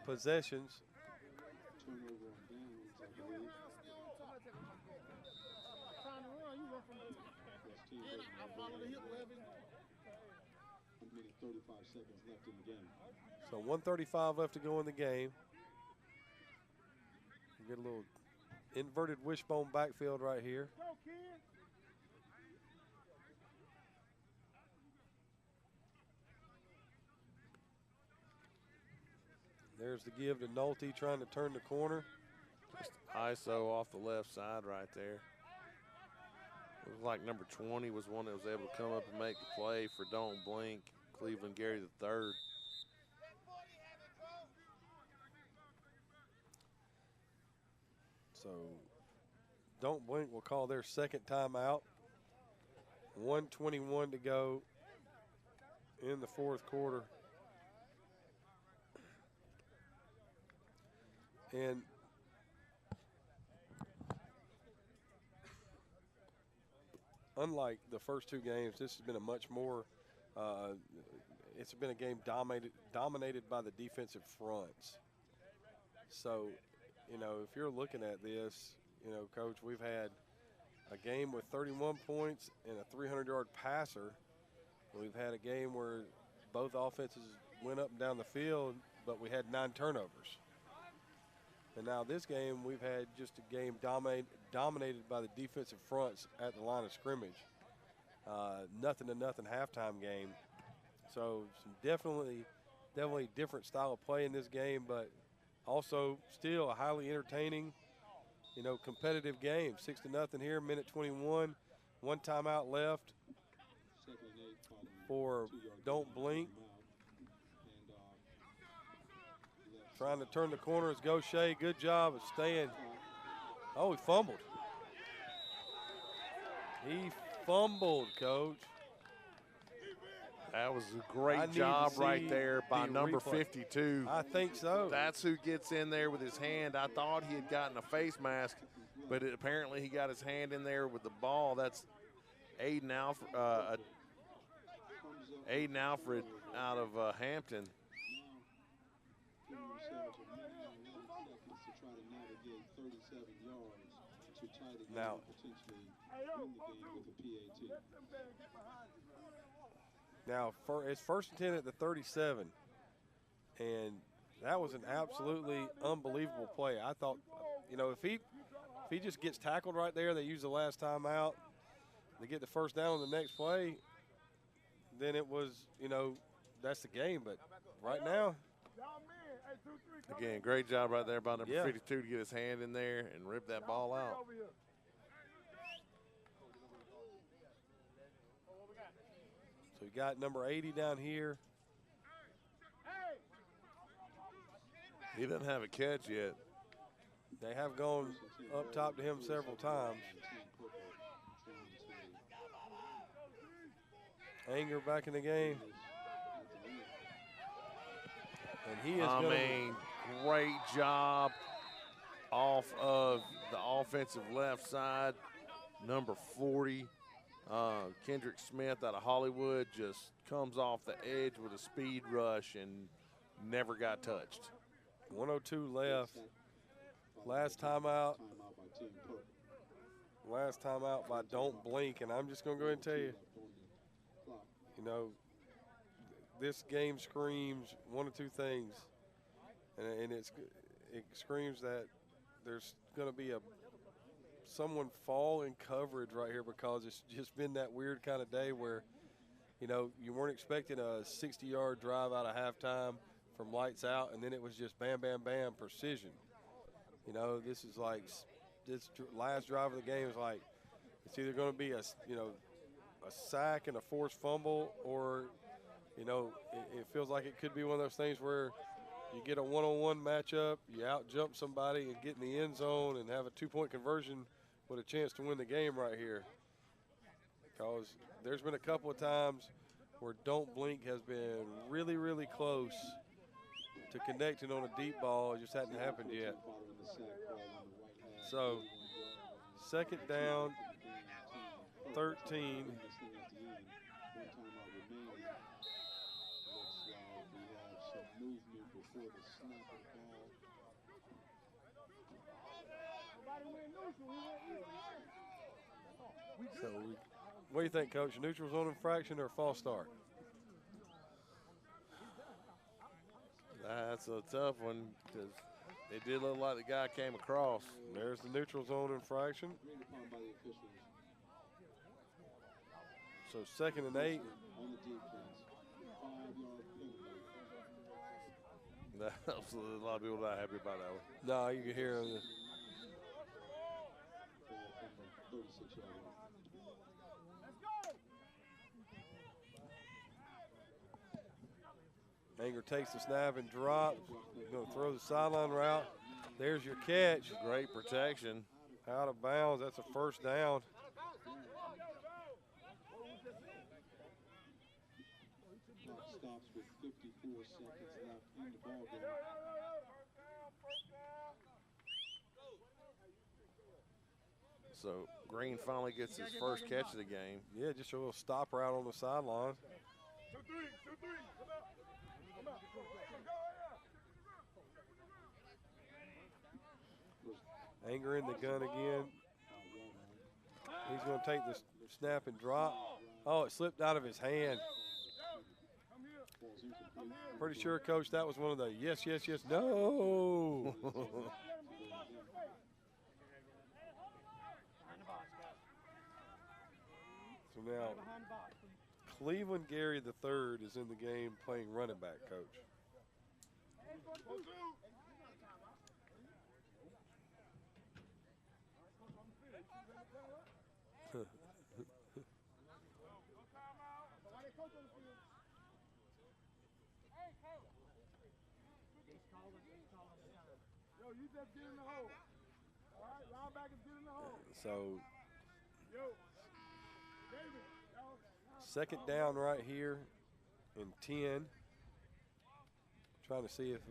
possessions. So 1:35 left to go in the game. We get a little inverted wishbone backfield right here. There's the give to Nolte trying to turn the corner. Just ISO off the left side right there. It was like number 20 was one that was able to come up and make the play for Don't Blink, Cleveland Gary III. So Don't Blink will call their second timeout. 1:21 to go in the fourth quarter. And unlike the first two games, this has been a much more, it's been a game dominated by the defensive fronts. So, if you're looking at this, Coach, we've had a game with 31 points and a 300-yard passer. We've had a game where both offenses went up and down the field, but we had 9 turnovers. And now this game, we've had just a game dominated by the defensive fronts at the line of scrimmage. Nothing to nothing halftime game. So some definitely different style of play in this game, but also still a highly entertaining, competitive game. 6-0 here, minute 21. 1 timeout left for Don't Blink. Trying to turn the corner is Gaucher. Good job of staying. Oh, he fumbled. He fumbled, Coach. That was a great job right there by number 52. I think so. That's who gets in there with his hand. I thought he had gotten a face mask, but apparently he got his hand in there with the ball. That's Aiden Alfred out of Hampton. Now, it's 1st and 10 at the 37, and That was an absolutely unbelievable play. I thought, you know, if he just gets tackled right there, they use the last timeout, they get the first down on the next play, then it was, you know, that's the game. But right now, again, great job right there by number Yeah. 52 to get his hand in there and rip that ball out. so you got number 80 down here. He doesn't have a catch yet. They have gone up top to him several times. Anger back in the game. And he is I gonna, mean, great job off of the offensive left side. Number 40, Kendrick Smith out of Hollywood, just comes off the edge with a speed rush and never got touched. 102 left. Last timeout. Last timeout by Don't Blink. And I'm just going to go ahead and tell you, you know, this game screams one of two things. And it screams that there's going to be someone fall in coverage right here, because it's just been that weird kind of day where, you know, you weren't expecting a 60-yard drive out of halftime from lights out, and then it was just bam, bam, bam, precision. You know, this is like, this last drive of the game is like, it's either going to be a sack and a forced fumble, or, you know, it feels like it could be one of those things where you get a one-on-one matchup, you out-jump somebody and get in the end zone and have a two-point conversion with a chance to win the game right here. Because there's been a couple of times where Don't Blink has been really, really close to connecting on a deep ball. It just hadn't happened yet. So, second down, 13. So, what do you think, Coach? Neutral zone infraction or false start? That's a tough one, because it did look like the guy came across. There's the neutral zone infraction. So 2nd and 8. Absolutely, a lot of people not happy about that one. No, you can hear him. Anger takes the snap and drop. Going to throw the sideline route. There's your catch. Great protection. Out of bounds. That's a first down. Stops with 54 seconds left in the ball game. So Green finally gets his first catch of the game. Yeah, just a little stop route on the sideline. 2-3, 2-3, come out. Come out. Anger in the gun again. He's going to take the snap and drop. Oh, it slipped out of his hand. Pretty sure, Coach, that was one of the yes, yes, yes, no. So now, Cleveland Gary III is in the game playing running back, Coach. Yo, you just get in the hole. All right, linebackers get in the hole. So, Yo, David. second down right here in 10. Trying to see if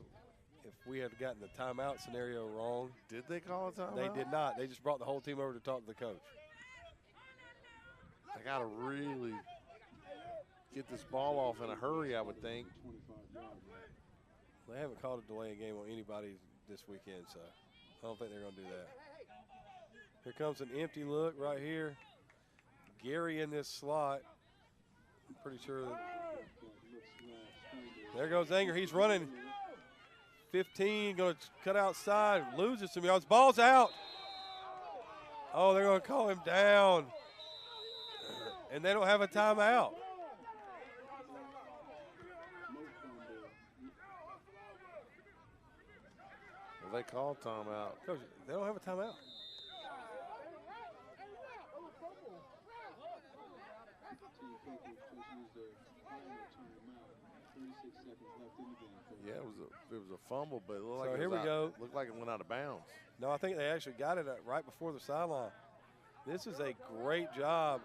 we had gotten the timeout scenario wrong. Did they call a timeout? They did not. They just brought the whole team over to talk to the coach. They got to really get this ball off in a hurry, I would think. They haven't called a delay game on anybody this weekend, so I don't think they're going to do that. Here comes an empty look right here. Gary in this slot. I'm pretty sure that. There goes Anger. He's running 15, going to cut outside, loses some yards. Ball's out. Oh, they're going to call him down. And they don't have a timeout. Well, they called timeout. Coach, they don't have a timeout. Yeah, it was a fumble, but it looked like here we go. Looked like it went out of bounds. No, I think they actually got it right before the sideline. This is a great job.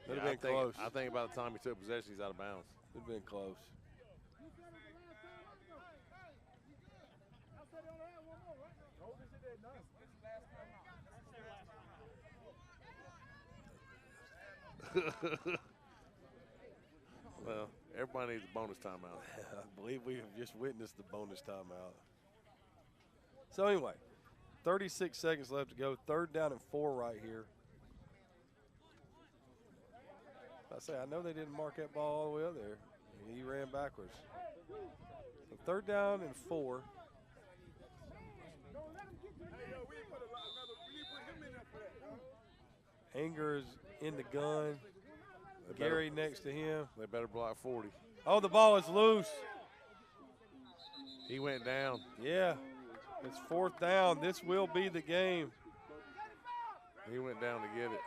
It'd have been close. I think by the time he took possession, he's out of bounds. It'd have been close. Well, everybody needs a bonus timeout. I believe we have just witnessed the bonus timeout. So anyway, 36 seconds left to go. 3rd down and 4 right here. I know they didn't mark that ball all the way up there. He ran backwards. So 3rd down and 4. Anger's in the gun. Gary next to him. They better block 40. Oh, the ball is loose. He went down. Yeah, it's 4th down. This will be the game. He went down to get it.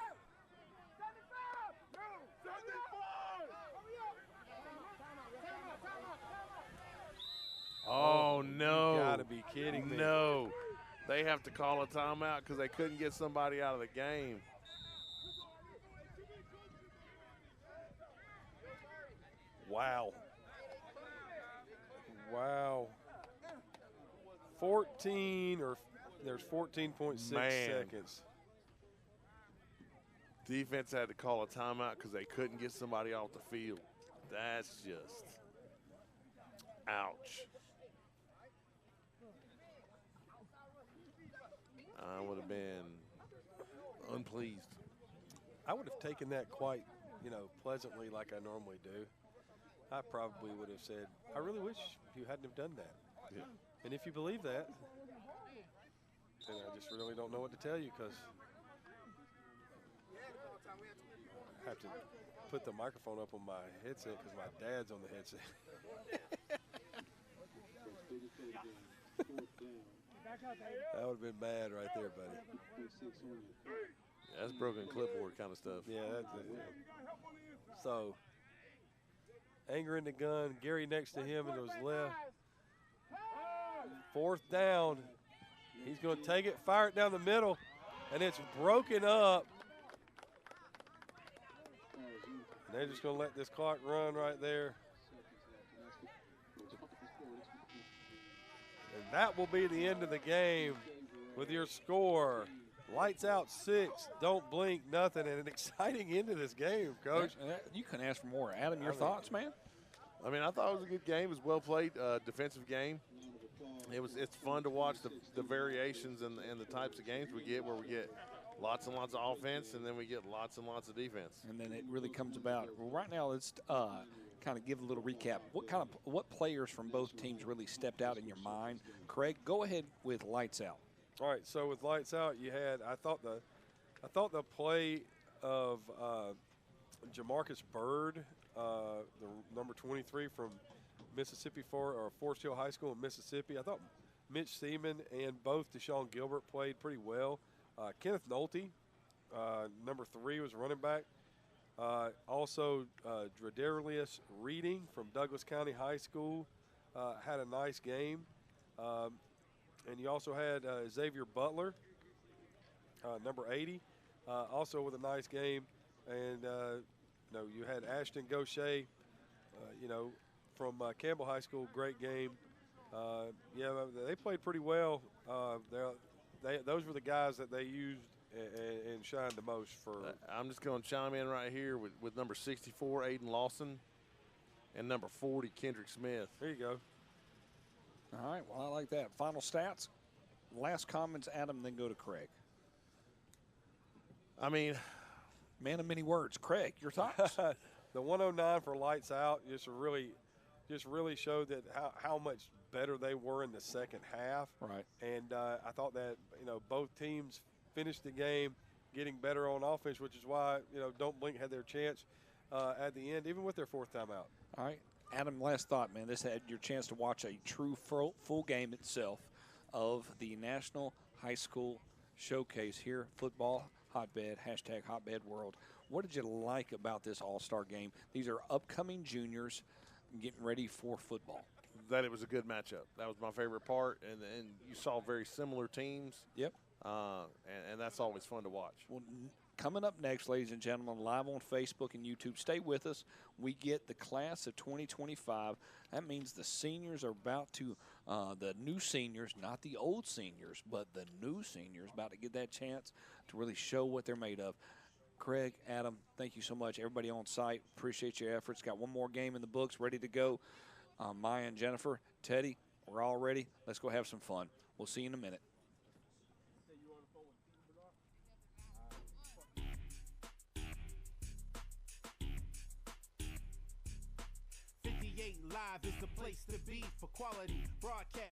Oh, no. You gotta be kidding me. No. They have to call a timeout because they couldn't get somebody out of the game. Wow. Wow. 14 or there's 14.6 seconds. Defense had to call a timeout because they couldn't get somebody off the field. That's just ouch. I would have been unpleased. I would have taken that quite, pleasantly like I normally do. I probably would have said, I really wish you hadn't have done that. Yeah. And if you believe that, then I just really don't know what to tell you because I have to put the microphone up on my headset because my dad's on the headset. That would have been bad right there, buddy. That's broken clipboard kind of stuff. Yeah, that's it. So, Anger in the gun, Gary next to him and to his left. 4th down. He's going to take it, fire it down the middle, and it's broken up. And they're just going to let this clock run right there. And that will be the end of the game with your score. Lights out 6, don't blink, nothing, and an exciting end to this game, Coach. You couldn't ask for more. Adam, your thoughts, man? I mean, I thought it was a good game. It was well played, defensive game. It's fun to watch the variations and the types of games we get where we get lots and lots of offense and then we get lots and lots of defense. And then it really comes about. Well, right now, let's kind of give a little recap. What players from both teams really stepped out in your mind? Craig, go ahead with lights out. All right, so with lights out, you had I thought the play of Jamarcus Byrd, the number 23 from Mississippi Forest Hill High School in Mississippi. I thought Mitch Seaman and both Deshaun Gilbert played pretty well. Kenneth Nolte, number 3, was running back. Also, Dredarius Reading from Douglas County High School had a nice game. And you also had Xavier Butler, number 80, also with a nice game. And, you had Ashton Gaucher, from Campbell High School, great game. Yeah, they played pretty well. Those were the guys that they used and shined the most for. I'm just going to chime in right here with number 64, Aiden Lawson, and number 40, Kendrick Smith. There you go. All right, well, I like that. Final stats, last comments, Adam, then go to Craig. I mean, man of many words. Craig, your thoughts? The 109 for lights out, just a really just really showed that how much better they were in the second half. Right. And I thought that, both teams finished the game getting better on offense, which is why, Don't Blink had their chance at the end, even with their fourth timeout. All right. Adam, last thought, man. This had your chance to watch a true full game itself of the National High School Showcase here, football, hotbed, #HotBedWorld. What did you like about this all-star game? These are upcoming juniors getting ready for football. That it was a good matchup. That was my favorite part, and you saw very similar teams. Yep. And that's always fun to watch. Well, coming up next, ladies and gentlemen, live on Facebook and YouTube, stay with us. We get the class of 2025. That means the seniors are about to, the new seniors, not the old seniors, but the new seniors, about to get that chance to really show what they're made of. Craig, Adam, thank you so much. Everybody on site, appreciate your efforts. Got one more game in the books, ready to go. Maya and Jennifer, Teddy, we're all ready. Let's go have some fun. We'll see you in a minute. Live is the place to be for quality broadcast.